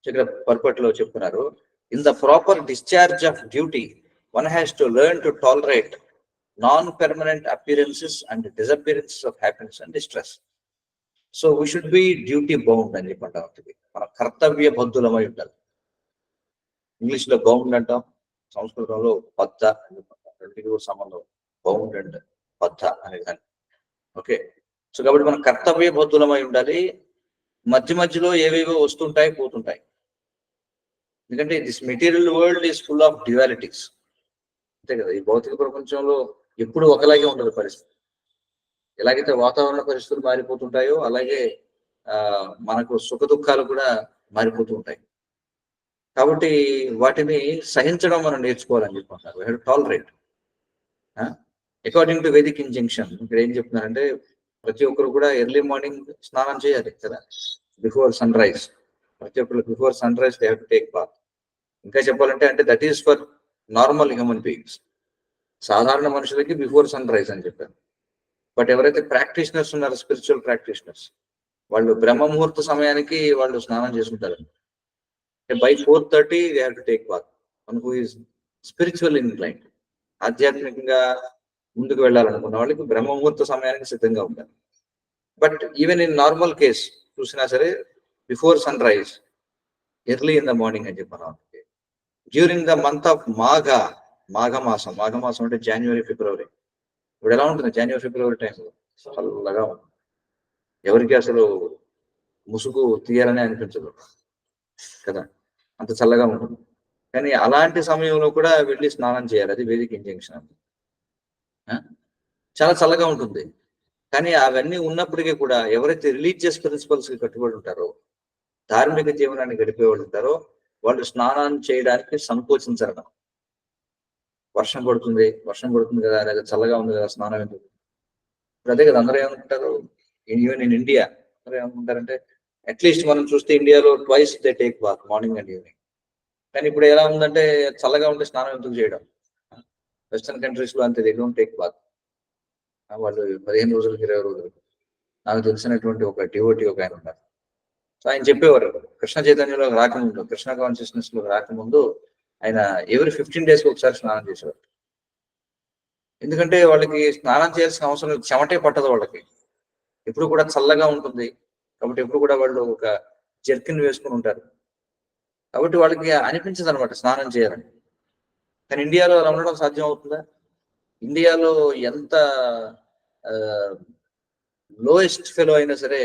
ఇక్కడ పర్పట్లో చెప్తున్నారు, in the proper discharge of duty one has to learn to tolerate non permanent appearances and disappearances of happiness and distress. So we should be duty bound అని చెప్పంటాం. మన కర్తవ్య బద్ధులమై ఉండాలి. ఇంగ్లీష్ లో బౌండ్ అంటాం, సంస్కృతంలో బద్ధ అని చెప్పంటాం. రెండింటికి కూడా సంబంధం, బౌండ్ అండ్ బద్ధ అనే దాన్ని. ఓకే, సో కాబట్టి మనం కర్తవ్య బద్ధులమై ఉండాలి. మధ్య మధ్యలో ఏవేవో వస్తుంటాయి, పోతుంటాయి. ఎందుకంటే this material world is full of dualities. అంతే కదా, ఈ భౌతిక ప్రపంచంలో ఎప్పుడు ఒకలాగే ఉండదు పరిస్థితి. ఎలాగైతే వాతావరణ పరిస్థితులు మారిపోతుంటాయో అలాగే మనకు సుఖ దుఃఖాలు కూడా మారిపోతూ ఉంటాయి. కాబట్టి వాటిని సహించడం మనం నేర్చుకోవాలని చెప్పుకుంటారు. We have to tolerate. According to Vedic injunction ఇక్కడ ఏం చెప్తున్నారంటే ప్రతి ఒక్కరు కూడా ఎర్లీ మార్నింగ్ స్నానం చేయాలి కదా, బిఫోర్ సన్ రైజ్. ప్రతి ఒక్కరు before sunrise they have to take bath. ఇంకా చెప్పాలంటే అంటే that is for normal human beings. సాధారణ మనుషులకి బిఫోర్ సన్ రైజ్ అని చెప్పారు. బట్ ఎవరైతే ప్రాక్టీషనర్స్ ఉన్నారో, స్పిరిచువల్ ప్రాక్టీషనర్స్, వాళ్ళు బ్రహ్మ ముహూర్త సమయానికి వాళ్ళు స్నానం చేసుకుంటారు. By 4:30 they have to take bath. One who is spiritual inclined, ఆధ్యాత్మికంగా ముందుకు వెళ్ళాలనుకున్న వాళ్ళకి బ్రహ్మ ముహూర్త సమయానికి సిద్ధంగా ఉంటారు. But even in normal case చూసినా సరే before sunrise, early in the morning అని చెప్పాను. డ్యూరింగ్ ద మంత్ ఆఫ్ మాఘమాసం అంటే జనవరి ఫిబ్రవరి. ఇప్పుడు ఎలా ఉంటుంది జనవరి ఫిబ్రవరి టైంలో? చల్లగా ఉంటుంది, ఎవరికి అసలు ముసుగు తీయాలనే అనిపించదు కదా, అంత చల్లగా ఉంటుంది. కానీ అలాంటి సమయంలో కూడా వెళ్ళి స్నానం చేయాలి, అది వేదిక్ ఇంజంక్షన్. చాలా చల్లగా ఉంటుంది. కానీ అవన్నీ ఉన్నప్పటికీ కూడా ఎవరైతే రిలీజియస్ ప్రిన్సిపల్స్ కి కట్టుబడి ఉంటారో, ధార్మిక జీవనాన్ని గడిపే వాళ్ళు ఉంటారో, వాళ్ళు స్నానాన్ని చేయడానికి సంకోచించరు. వర్షం పడుతుంది కదా, లేదా చల్లగా ఉంది కదా, స్నానం ఎందుకు? ఇప్పుడు అదే కదా అందరూ ఏమనుకుంటారు, ఈవెన్ ఇన్ ఇండియా అందరూ ఏమనుకుంటారంటే, అట్లీస్ట్ మనం చూస్తే ఇండియాలో twice they take bath, morning and evening. కానీ ఇప్పుడు ఎలా ఉందంటే, చల్లగా ఉంటే స్నానం ఎందుకు చేయడం? వెస్టర్న్ కంట్రీస్ లో అంతే, దే డోంట్ టేక్ బాత్. వాళ్ళు 15 రోజులకి 20 రోజులకి. నాకు తెలిసినటువంటి ఒక డివోటీ ఒక ఆయన ఉన్నారు. సో ఆయన చెప్పేవారు, కృష్ణ చైతన్యంలో రాకముందు, కృష్ణ కాన్షియస్నెస్ లో రాకముందు ఆయన ఎవరి 15 days కి ఒకసారి స్నానం చేసేవారు. ఎందుకంటే వాళ్ళకి స్నానం చేయాల్సిన అవసరం లేదు, చెమటే పట్టదు వాళ్ళకి. ఎప్పుడు కూడా చల్లగా ఉంటుంది కాబట్టి ఎప్పుడు కూడా వాళ్ళు ఒక జర్కిన్ వేసుకుని ఉంటారు. కాబట్టి వాళ్ళకి అనిపించదు అనమాట స్నానం చేయాలని. కానీ ఇండియాలో అలా ఉండడం సాధ్యం అవుతుందా? ఇండియాలో ఎంత లోయెస్ట్ ఫెలో అయినా సరే,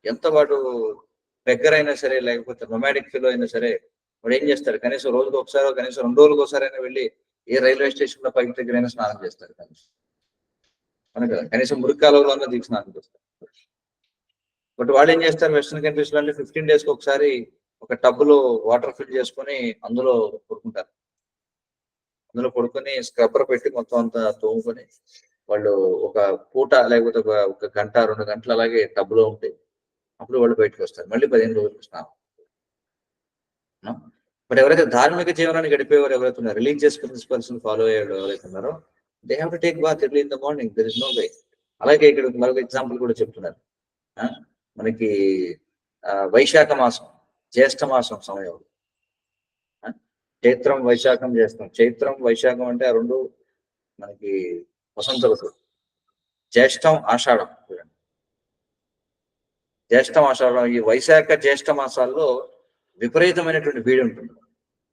ఎంత వాడు దగ్గర అయినా సరే, లేకపోతే నొమాడిక్ ఫెలో అయినా సరే, వాడు ఏం చేస్తాడు, కనీసం రోజుకి ఒకసారి, కనీసం 2 రోజులకు ఒకసారైనా వెళ్ళి ఏ రైల్వే స్టేషన్ లో పైకి దగ్గరైనా స్నానం చేస్తారు. కనీసం మురికాలలో దిగి స్నానం చేస్తారు. బట్ వాళ్ళు ఏం చేస్తారు, వెస్టర్న్ కంట్రీస్ లో 15 days కి ఒకసారి ఒక టబ్బులో వాటర్ ఫిల్ చేసుకొని అందులో పడుకుంటారు. అందులో పడుకొని స్క్రబ్బర్ పెట్టి మొత్తం అంతా తోముకొని వాళ్ళు ఒక పూట లేకపోతే ఒక గంట 2 గంటలు అలాగే టబ్లో ఉంటాయి. అప్పుడు వాళ్ళు బయటకు వస్తారు, మళ్ళీ 15 రోజులకు స్నానం. బట్ ఎవరైతే ధార్మిక జీవనాన్ని గడిపేవారు ఎవరైతే ఉన్నారో, రిలీజియస్ ప్రిన్సిపల్స్ ఫాలో అయ్యేవాళ్ళు ఎవరైతే ఉన్నారో, they have to take bath early in the morning, there is no way. అలాగే ఇక్కడ మరొక ఎగ్జాంపుల్ కూడా చెప్తున్నారు. మనకి వైశాఖ మాసం, జ్యేష్ఠ మాసం సమయం, చైత్రం వైశాఖం చేస్తాం. చైత్రం వైశాఖం అంటే ఆ రెండు మనకి వసంత ఋతువు. జ్యేష్ఠం ఆషాఢం, జ్యేష్ఠం ఆషాఢం, ఈ వైశాఖ జ్యేష్ఠ మాసాల్లో విపరీతమైనటువంటి వేడి ఉంటుంది,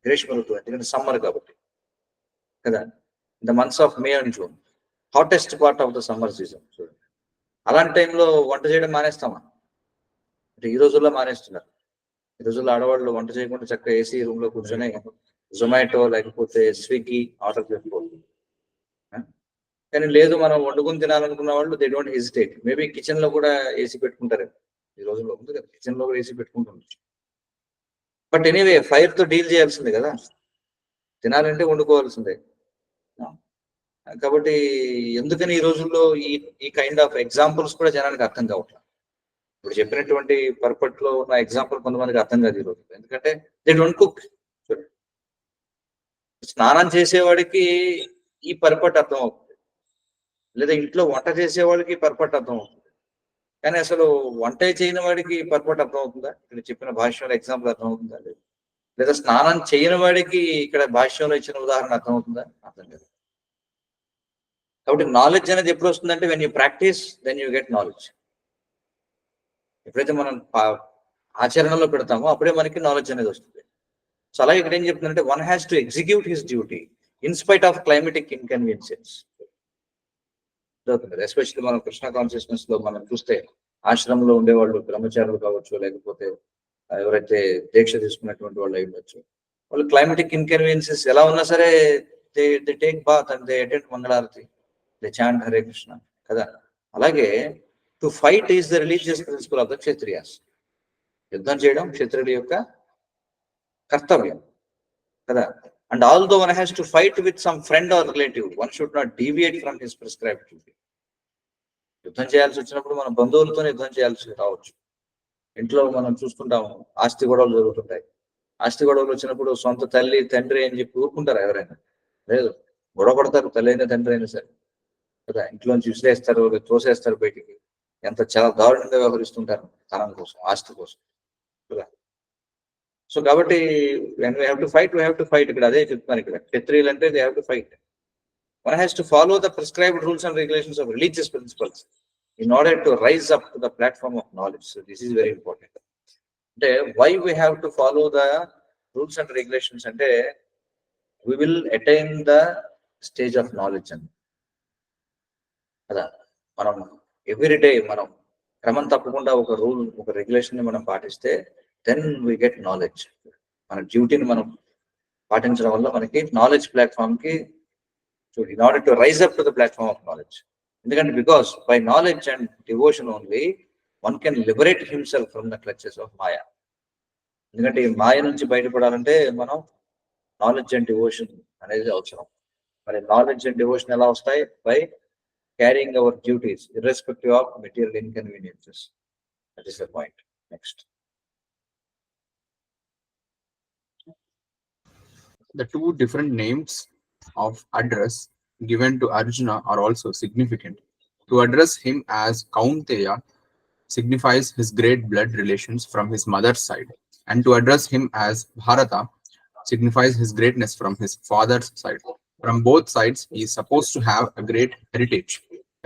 గ్రీష్మ ఋతువు, ఎందుకంటే సమ్మర్ కాబట్టి కదా. In the months of May and June, hottest part of the summer season. చూడండి, అలాంటి టైంలో వంట చేయడం మానేస్తామా? అంటే ఈ రోజుల్లో మానేస్తున్నారు. ఈ రోజుల్లో ఆడవాళ్ళు వంట చేయకుండా చక్కగా ఏసీ రూమ్ లో కూర్చొని జొమాటో లేకపోతే స్విగ్గీ ఆర్డర్ చేసుకోవచ్చు. కానీ లేదు, మనం వండుకుని తినాలనుకున్న వాళ్ళు they don't hesitate. Maybe kitchen లో కూడా ఏసీ పెట్టుకుంటారు. ఈ రోజుల్లో ఉంది కదా, కిచెన్ లో కూడా ఏసీ పెట్టుకుంటుంది. బట్ ఎనీవే, ఫైర్ తో డీల్ చేయాల్సిందే కదా, తినాలంటే వండుకోవాల్సిందే. కాబట్టి ఎందుకని ఈ రోజుల్లో ఈ కైండ్ ఆఫ్ ఎగ్జాంపుల్స్ కూడా జనానికి అర్థం కావట్లేదు. ఇప్పుడు చెప్పినటువంటి పర్పట్ లో ఉన్న ఎగ్జాంపుల్ కొంతమందికి అర్థం కాదు ఈ రోజు, ఎందుకంటే దే డోంట్ కుక్. స్నానం చేసేవాడికి ఈ పర్పట్ అర్థం అవుతుంది, లేదా ఇంట్లో వంట చేసేవాడికి పర్పట్ అర్థం అవుతుంది. కానీ అసలు వంట చేయని వాడికి పర్పట్ అర్థం అవుతుందా? ఇక్కడ చెప్పిన భాష్యంలో ఎగ్జాంపుల్ అర్థం అవుతుందా? లేదా స్నానం చేయని వాడికి ఇక్కడ భాష్యంలో ఇచ్చిన ఉదాహరణ అర్థం అవుతుందా? అర్థం లేదు. కాబట్టి నాలెడ్జ్ అనేది ఎప్పుడు వస్తుందంటే, when you practice then you get knowledge. ఎప్పుడైతే మనం ఆచరణలో పెడతామో అప్పుడే మనకి నాలెడ్జ్ అనేది వస్తుంది. సో అలాగే ఇక్కడ ఏం చెప్తుందంటే, one has to execute his duty in spite of climatic inconveniences. Especially మనం కృష్ణ కాన్షియస్నెస్ లో మనం చూస్తే, ఆశ్రమంలో ఉండేవాళ్ళు బ్రహ్మచారులు కావచ్చు, లేకపోతే ఎవరైతే దీక్ష తీసుకున్నటువంటి వాళ్ళు అయి ఉండొచ్చు, వాళ్ళు క్లైమేటిక్ ఇన్కన్వీనియన్సెస్ ఎలా ఉన్నా సరే they take bath and they attend mangalarati, they chant Hare Krishna కదా. అలాగే to fight is the religious principle of the kshatriyas. యుద్ధం చేయడం క్షత్రియుల యొక్క కర్తవ్యం కదా. And although one has to fight with some friend or relative, one should not deviate from his prescribed duty. యుద్ధం చేయాల్సి వచ్చినప్పుడు మనం బంధువులతోనే యుద్ధం చేయాల్సి రావచ్చు. ఇంట్లో మనం చూస్తుంటాము, ఆస్తి గొడవలు జరుగుతుంటాయి. ఆస్తి గొడవలు వచ్చినప్పుడు సొంత తల్లి తండ్రి అని చెప్పి ఊరుకుంటారు ఎవరైనా? లేదు, గొడవ పడతారు, తల్లి అయినా తండ్రి అయినా సరే కదా. ఇంట్లోంచి విసిరేస్తారు, తోసేస్తారు బయటికి. ఎంత చాలా దారుణంగా వ్యవహరిస్తుంటారు ధనం కోసం, ఆస్తి కోసం కదా. సో కాబట్టి ఫైట్, ఇక్కడ అదే చెప్తున్నాను. ఇక్కడ క్షత్రియులు అంటే they have to fight. One has to follow the prescribed rules and regulations of religious principles in order to rise up to the platform of knowledge. So this is very important. అంటే why we have to follow the rules and regulations అంటే we will attain the stage of knowledge అని కదా. మనం every day మనం క్రమం తప్పకుండా ఒక rule, ఒక రెగ్యులేషన్ ని మనం పాటిస్తే దెన్ వి గెట్ నాలెడ్జ్. మన డ్యూటీని మనం పాటించడం వల్ల మనకి నాలెడ్జ్ ప్లాట్ఫామ్ కి, in order to rise up to the platform of knowledge, ఎందుకంటే because by knowledge and devotion only one can liberate himself from the clutches of maya. ఎందుకంటే ఈ మాయ నుంచి బయటపడాలంటే మనం నాలెడ్జ్ అండ్ డివోషన్ అనేది అవసరం. మరి నాలెడ్జ్ అండ్ డివోషన్ ఎలా వస్తాయి? By carrying our duties irrespective of material inconveniences. That is the point. Next. The two different names of address given to Arjuna are also significant. To address him as Kaunteya signifies his great blood relations from his mother's side, and to address him as Bharata signifies his greatness from his father's side. From both sides, he is supposed to have a great heritage.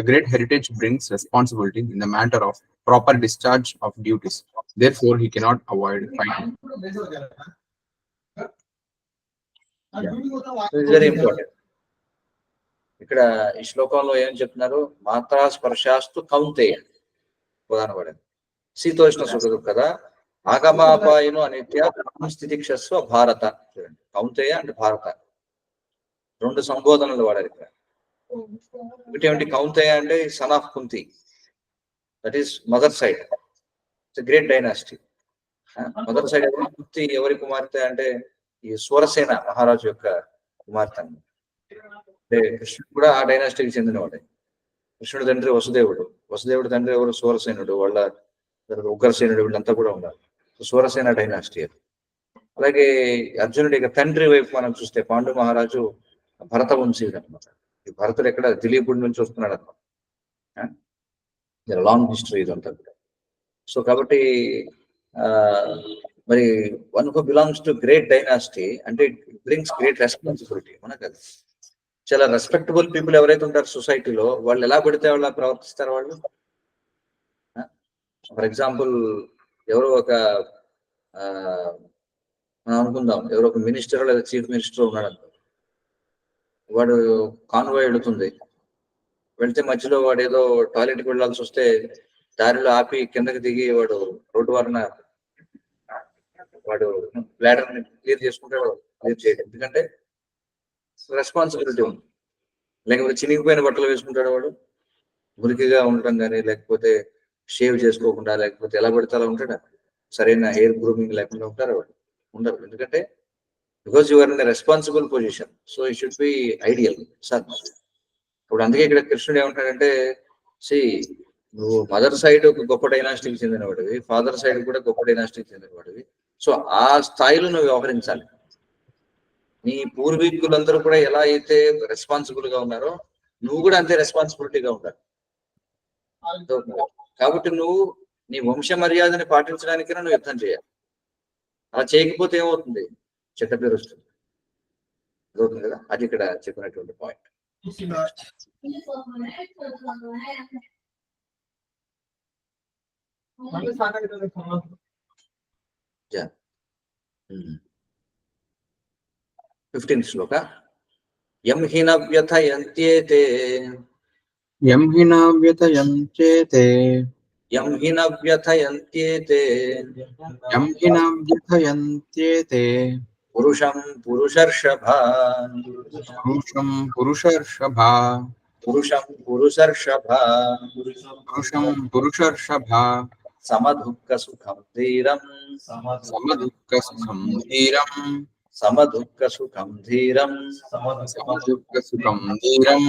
A great heritage brings responsibility in the matter of proper discharge of duties. Therefore, he cannot avoid fighting. Very important. ఇక్కడ ఈ శ్లోకంలో ఏం చెప్తున్నారు? మాత్రా స్పర్శాస్తు కౌంతేయ ప్రధాన పడింది. శీతోష్ణ సుఖదు కదా. ఆగమాపాయను అనిత్య స్థితిక్షస్వ భారత. చూడండి, కౌంతేయ అంటే భారత. రెండు సంబోధనలు వాడారు ఇక్కడ. ఒకటి ఏమిటి? కౌంతేయ అంటే son of Kunti, that is mother side. It's great dynasty. Mother side Kunti ఎవరి కుమార్తె అంటే ఈ సూరసేన మహారాజు యొక్క కుమార్తె. అంటే కృష్ణుడు కూడా ఆ డైనాసిటీకి చెందినవాడే. కృష్ణుడు తండ్రి వసుదేవుడు, వసుదేవుడు తండ్రి ఎవరు? సూరసేనుడు. వాళ్ళ ఉగ్రసేనుడు, వీళ్ళంతా కూడా ఉన్నారు. సూరసేన డైనాసిటీ. అలాగే అర్జునుడి యొక్క తండ్రి వైపు మనం చూస్తే పాండు మహారాజు భరత వంశీయుడు అనమాట. ఈ భరతుడు ఎక్కడ? దిలీపుడి నుంచి వస్తున్నాడు అనమాట. లాంగ్ హిస్టరీ ఇదంతా కూడా. సో కాబట్టి మరి one who belongs to great dynasty అంటే ఇట్ బ్రింగ్స్ గ్రేట్ రెస్పాన్సిబిలిటీ. మనకు అది చాలా రెస్పెక్టబుల్ పీపుల్ ఎవరైతే ఉంటారు సొసైటీలో, వాళ్ళు ఎలా పడితే వాళ్ళు ప్రవర్తిస్తారు. వాళ్ళు ఫర్ ఎగ్జాంపుల్ ఎవరో ఒక మనం అనుకుందాం, ఎవరో ఒక మినిస్టర్ లేదా చీఫ్ మినిస్టర్ ఉన్నాడు అనుకో. వాడు కాన్వాయ్ వెళుతుంది, వెళ్తే మధ్యలో వాడు ఏదో టాయిలెట్కి వెళ్ళాల్సి వస్తే దారిలో ఆపి కిందకి దిగి వాడు రోడ్డు వారిన వాడు బ్లాడర్ ని క్లియర్ చేసుకుంటే వాడు క్లియర్ చేయడం. ఎందుకంటే రెస్పాన్సిబిలిటీ ఉంది. లేకపోతే చినిగిపోయిన బట్టలు వేసుకుంటాడు వాడు, మురికిగా ఉండటం కానీ, లేకపోతే షేవ్ చేసుకోకుండా, లేకపోతే ఎలా పడితే అలా ఉంటాడా? సరైన హెయిర్ గ్రూమింగ్ లేకుండా ఉంటారు వాడు? ఉండరు. ఎందుకంటే because your in responsible position, so you should be ideal. Sir ఇప్పుడు అందుకే ఇక్కడ కృష్ణుడు ఏమంటాడంటే, సి నువ్వు మదర్ సైడ్ ఒక గొప్ప డైనాసిటీకి చెందినవాడివి, ఫాదర్ సైడ్ కూడా గొప్ప డైనాసిటీకి చెందినవాడివి. సో ఆ స్థాయిలో నువ్వు వ్యవహరించాలి. నీ పూర్వీకులందరూ కూడా ఎలా అయితే రెస్పాన్సిబుల్ గా ఉన్నారో నువ్వు కూడా అంతే రెస్పాన్సిబిలిటీగా ఉండాలి. కాబట్టి నువ్వు నీ వంశ మర్యాదని పాటించడానికైనా నువ్వు యుద్ధం చేయాలి. అలా చేయకపోతే ఏమవుతుంది? చెడ్డ పేరు వస్తుంది. అదవుతుంది కదా. అది ఇక్కడ చెప్పినటువంటి పాయింట్. Yeah. 15th శ్లోక. యం హి న వ్యథయంత్యేతే Yam hina vyatayantyete. యం హి న వ్యథయంత్యేతే Yam hina vyatayantyete. పురుషం పురుషర్షభా Purusham purusharshabha. పురుషం పురుషర్షభా Purusham purusharshabha. సమదుఃఖ సుఖం ధీరం Samadukka sukham dhiram. సమదుఃఖ సుఖం ధీరం Samadukka sukham dhiram.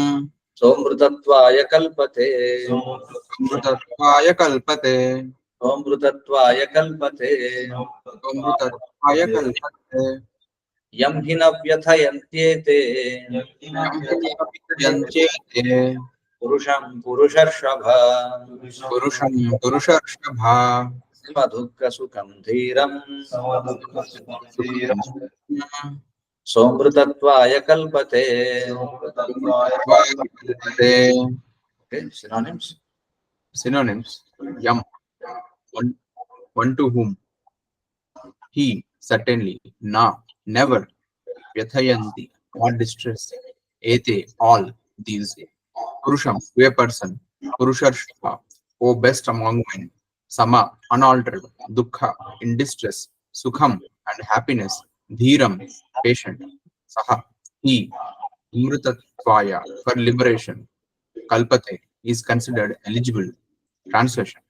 సోమృతత్వాయ కల్పతే Amrutatvaya kalpate. సోమృతత్వాయ కల్పతే Amrutatvaya kalpate. యం హి న వ్యథయంత్యేతే Yantyete. పురుషం పురుషర్షభా Purusham purusharshabha. సమదుఃఖ సుఖం ధీరం సోమృతత్వాయ కల్పతే. Synonyms. Synonyms. Yam. One to whom. He, certainly. Na, never. Vyathayanti, or distress. Ete, all these. Purusham, to a person. Purusharshva, O best among men. Sama, unaltered. Dukkha, in distress. Sukham, and happiness. Dhiram, patient. Saha, he. Amritatvaya, for liberation. Kalpate, is considered eligible. Translation.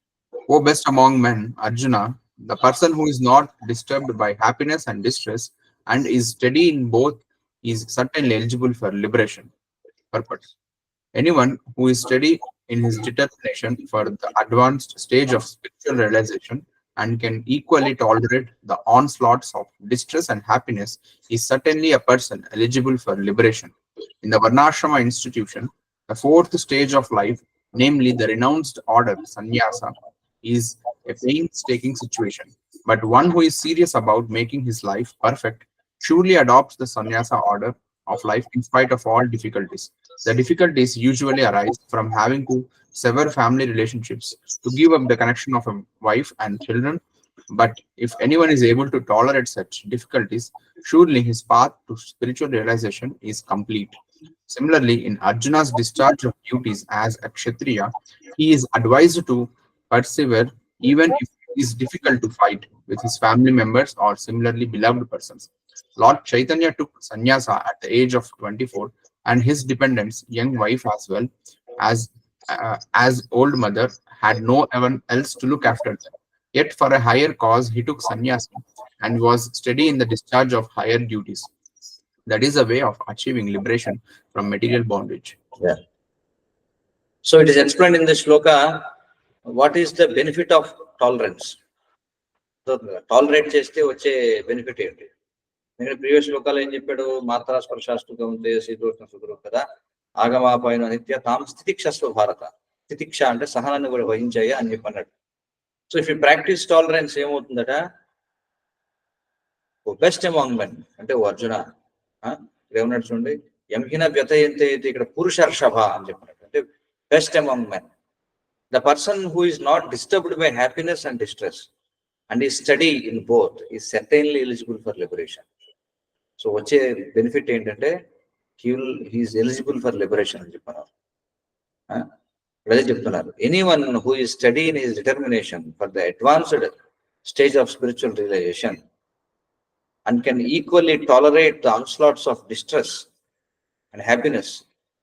O best among men, Arjuna, the person who is not disturbed by happiness and distress and is steady in both is certainly eligible for liberation. Purpose. Anyone who is steady in his determination for the advanced stage of spiritual realization and can equally tolerate the onslaughts of distress and happiness is certainly a person eligible for liberation. In the Varnashrama institution, the fourth stage of life, namely the renounced order, sannyasa, is a painstaking situation. But one who is serious about making his life perfect surely adopts the sannyasa order of life in spite of all difficulties. The difficulties usually arise from having to sever family relationships to give up the connection of a wife and children. But if anyone is able to tolerate such difficulties, surely his path to spiritual realization is complete. Similarly, in Arjuna's discharge of duties as a Kshatriya, he is advised to persevere even if it is difficult to fight with his family members or similarly beloved persons. Lord Chaitanya took sannyasa at the age of 24, and his dependents, young wife as well as old mother, had no one else to look after them. Yet, for a higher cause, he took sannyasa and was steady in the discharge of higher duties. That is a way of achieving liberation from material bondage. Yeah. So it is explained in the shloka, what is the benefit of tolerance? So tolerate చేస్తే వచ్చే benefit ఏంటి? నేను previous శ్లోకాలు ఏం చెప్పాడు? మాత్రా స్పర్శాస్తుగా ఉంటే శీతోష్ణ సుఖరు కదా, ఆగమాపాయన నిత్య తాము స్థితిక్షస్వ భారత. స్థితిక్ష అంటే సహనాన్ని కూడా వహించాయి అని చెప్పి అన్నాడు. So if you practice tolerance ఏమవుతుందట? బెస్ట్ అమాంగ్ మెన్ అంటే ఓ అర్జున ఏమన్నాడు చూడండి, ఎంహిన వ్యతయంతే ఇక్కడ పురుషర్షభ అని చెప్పినట్టు, అంటే best among men, the person who is not disturbed by happiness and distress and is steady in both is certainly eligible for liberation. So వచ్చే బెనిఫిట్ ఏంటంటే he is eligible for liberation అని చెప్పారు. అదే చెప్తున్నారు, anyone who is steady in his determination for the advanced stage of spiritual realization and can equally tolerate the onslaughts of distress and happiness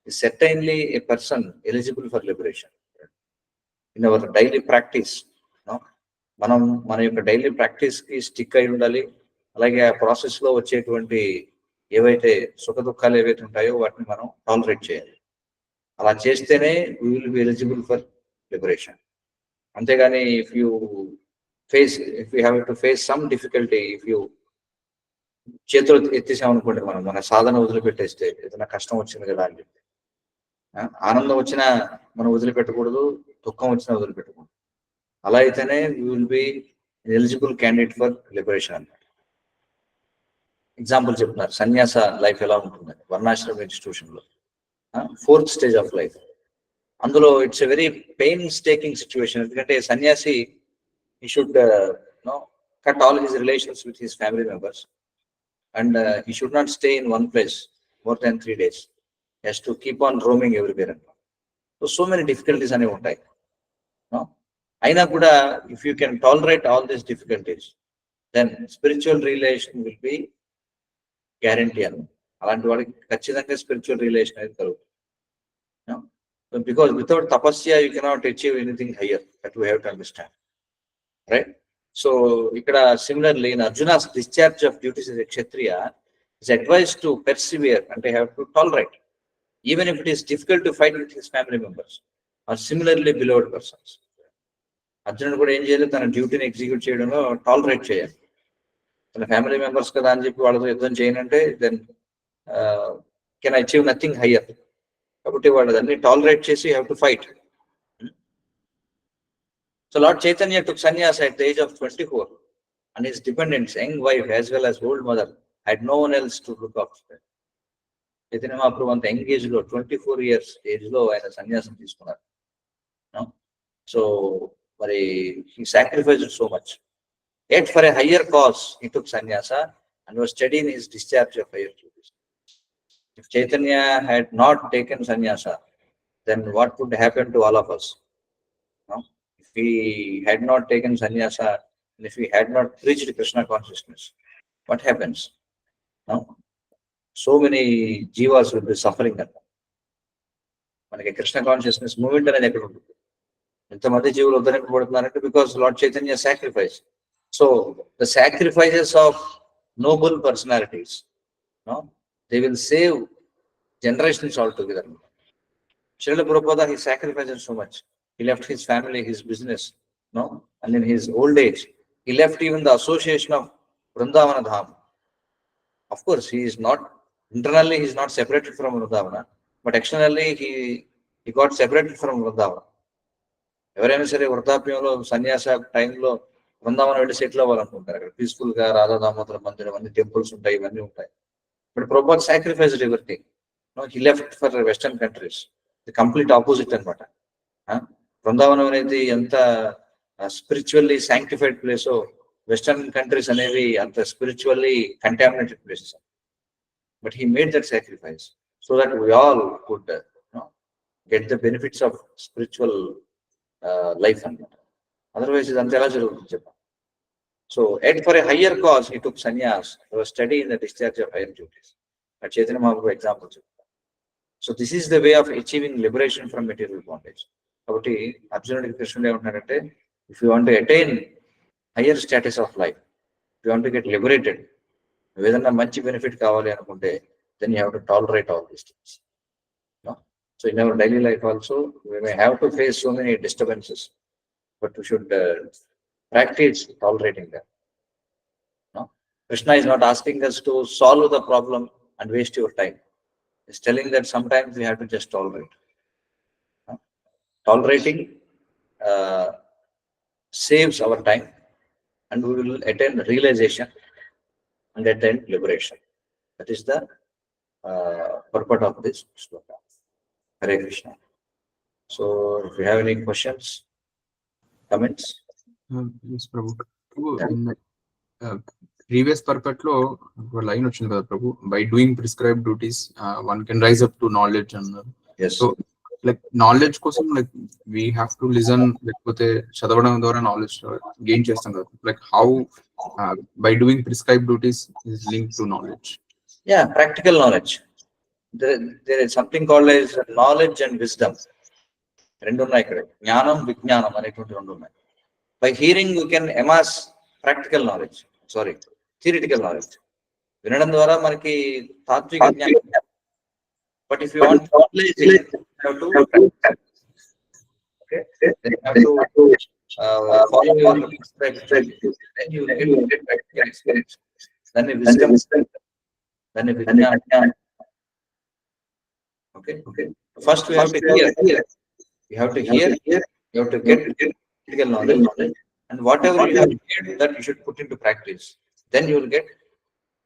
is certainly a person eligible for liberation. In our daily practice మనం మన యొక్క daily practice కి stick అయి ఉండాలి. అలాగే ఆ process లో వచ్చేటువంటి ఏవైతే సుఖ దుఃఖాలు ఏవైతే ఉంటాయో వాటిని మనం టాలరేట్ చేయాలి. అలా చేస్తేనే we will be eligible for liberation. అంతేగాని if you have to face some difficulty, if you చేతులు ఎత్తేసామనుకోండి, మన సాధన వదిలిపెట్టేస్తే ఏదైనా కష్టం వచ్చింది కదా అని చెప్పి, ఆనందం వచ్చినా మనం వదిలిపెట్టకూడదు, దుఃఖం వచ్చినా వదిలిపెట్టకూడదు. అలా అయితేనే you will be eligible candidate for liberation అన్నమాట. ఎగ్జాంపుల్ చెప్తున్నారు, సన్యాస లైఫ్ ఎలా ఉంటుందని. వర్ణాశ్రమ ఇన్స్టిట్యూషన్ లో ఫోర్త్ స్టేజ్ ఆఫ్ లైఫ్, అందులో it's a very pain staking situation. ఎందుకంటే సన్యాసి he should cut all his relations with his family members and he should not stay in one place more than 3 days. He has to keep on roaming everywhere. So many difficulties అనేవి ఉంటాయి. అయినా కూడా if you can tolerate all these difficulties, then spiritual relation will be guarantee అని. అలాంటి వాడికి ఖచ్చితంగా spiritual relation అనేది కలుగుతుంది. Because without tapasya you cannot achieve anything higher. That we have to understand. Right? So ikkada similarly in Arjuna's discharge of duties as a kshatriya is advised to persevere and they have to tolerate, even if it is difficult to fight with his family members or similarly beloved persons. అర్జునుడు కూడా ఏం చేయాలి, తన డ్యూటీని execute చేయడంలో tolerate చేయాలి. తన family members కదా అని చెప్పి వాళ్ళతో యుద్ధం చేయనంటే then can achieve nothing higher. కాబట్టి వాళ్ళు అన్ని టాలరేట్ చేసి have to fight. So Lord Chaitanya took sannyasa at the age of 24 and his dependents, young wife as well as old mother, had no one else to look after. Chaitanya Mahaprabhu అంత young age లో 24 years age లో ఆయన సన్యాసం తీసుకున్నారు. So మరి he sacrificed so much. Yet for a higher cause he took sannyasa and was steady in his discharge of higher duties. If Chaitanya had not taken sannyasa, then what would happen to all of us? If we had not taken sannyasa and if we had not reached Krishna consciousness, what happens? So many jivas will be suffering. మనకి Krishna consciousness moment అనేది ఎక్కడ ఉంటుంది? ఎంతమంది జీవులు ఉద్ధరింపబడుతున్నారంటే because lord Chaitanya sacrifice. So the sacrifices of noble personalities, they will save generations altogether. Srila Prabhupada, he sacrificed so much. He left his family, his business, and in his old age, he left even the association of Vrindavana Dham. Of course, he is not, internally he is not separated from Vrindavana, but externally he got separated from Vrindavana. ఎవరైనా సరే వృద్ధాప్యంలో సన్యాస టైంలో బృందావనం వెళ్ళి settle అవ్వాలనుకుంటారు. అక్కడ peaceful గా రాధా దామోదర మందిరం, అన్ని టెంపుల్స్ ఉంటాయి, ఇవన్నీ ఉంటాయి. But Prabhupada sacrificed everything. He left for western countries. The complete opposite అనమాట. బృందావనం అనేది ఎంత స్పిరిచువల్లీ సాంక్టిఫైడ్ ప్లేసో, వెస్టర్న్ కంట్రీస్ అనేవి అంత spiritually contaminated places. But he made that sacrifice so that we all could get the benefits of spiritual life అన్నమాట. Otherwise ఇదంతా ఎలా జరుగుతుంది చెప్పండి. So at for a higher cause he took sanyas study in the discharge of higher duties. Chaitanya Mahaprabhu example చెప్తాను. So this is the way of achieving liberation from material bondage. కాబట్టి అర్జునుడికి కృష్ణుడు ఏమంటున్నాడంటే, if you want to attain higher status of life, you want to get liberated, నువ్వు ఏదన్నా మంచి benefit కావాలి అనుకుంటే, then you have to tolerate all these things. So in our daily life also, we may have to face so many disturbances, but we should practice tolerating them. Krishna is not asking us to solve the problem and waste your time. He's telling that sometimes we have to just tolerate. Tolerating saves our time, and we will attain realization and attain liberation. That is the purport of this sloka. Hare Krishna. So if you have any questions, comments? Yes, Prabhu. In previous purport lo ఒక line వచ్చింది కదా ప్రభు, by doing prescribe duties one can rise up to knowledge అన్నారు. So like knowledge కోసం like we have to listen, లేకపోతే చదవడం ద్వారా knowledge gain చేస్తాం కదా. Like how by doing prescribe duties is link to knowledge? Yeah, practical knowledge. There is something called as knowledge and wisdom. రెండు ఉన్నాయి ఇక్కడ, జ్ఞానం విజ్ఞానం అనేటువంటి రెండు ఉన్నాయి. By hearing you can amass practical knowledge, theoretical knowledge. వినడం ద్వారా మనకి తాత్విక జ్ఞానం. But if you want follow your then you will get practical experience. Then wisdom, then విజ్ఞానం. Okay. First we have to hear. You have to hear. You have to get practical knowledge, and whatever you have heard, that you should put into practice. Then you will get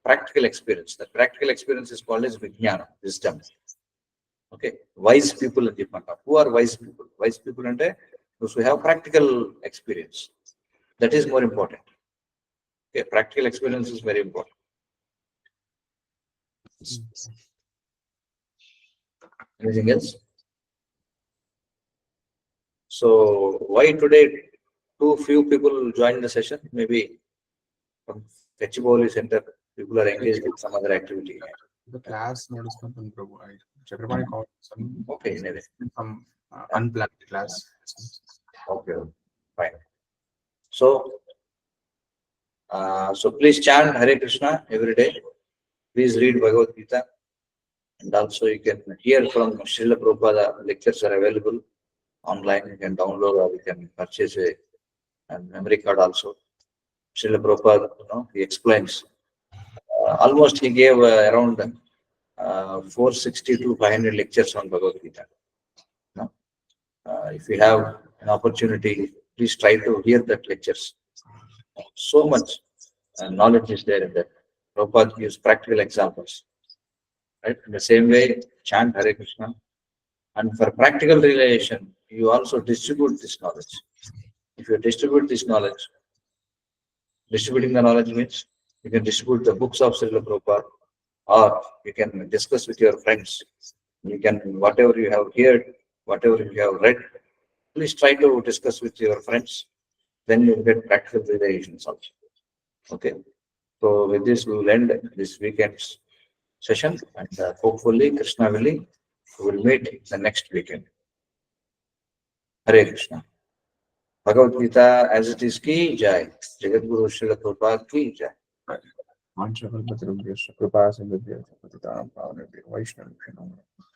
practical experience. That practical experience is called as vijnana, wisdom. Okay. Wise people in Japan. Who are wise people? Wise people ante those who have practical experience. That is more important. Okay. Practical experience is very important. Anything else? So why today too few people join the session? Maybe from Fechiboli Center, people are engaged with some other activity. The class noticeable Prabhu. Chakrapani called some. Okay, anyway. Some unplanned class. Okay, fine. So please chant Hare Krishna every day. Please read Bhagavad Gita. And also you can hear from Srila Prabhupada. Lectures are available online. You can download or you can purchase a memory card also. Srila Prabhupada, he explains. Almost he gave around 460 to 500 lectures on Bhagavad Gita. If you have an opportunity, please try to hear that lectures. So much knowledge is there in that. Prabhupada gives practical examples. Right? In the same way, chant Hare Krishna. And for practical realization, you also distribute this knowledge. If you distribute this knowledge, distributing the knowledge means you can distribute the books of Srila Prabhupada, or you can discuss with your friends. You can, whatever you have heard, whatever you have read, please try to discuss with your friends. Then you will get practical realizations also. Okay. So with this, we will end this weekend's session, and hopefully Krishna will We'll meet the next weekend. Hare Krishna. Bhagavad Gita as it is ki jai. Jagat Guru Srila Prabhupada ki jai. Manchakal Kripa Sindhya Patitanam Pavanabhyo Vaishnavibhyo Namo Namaः.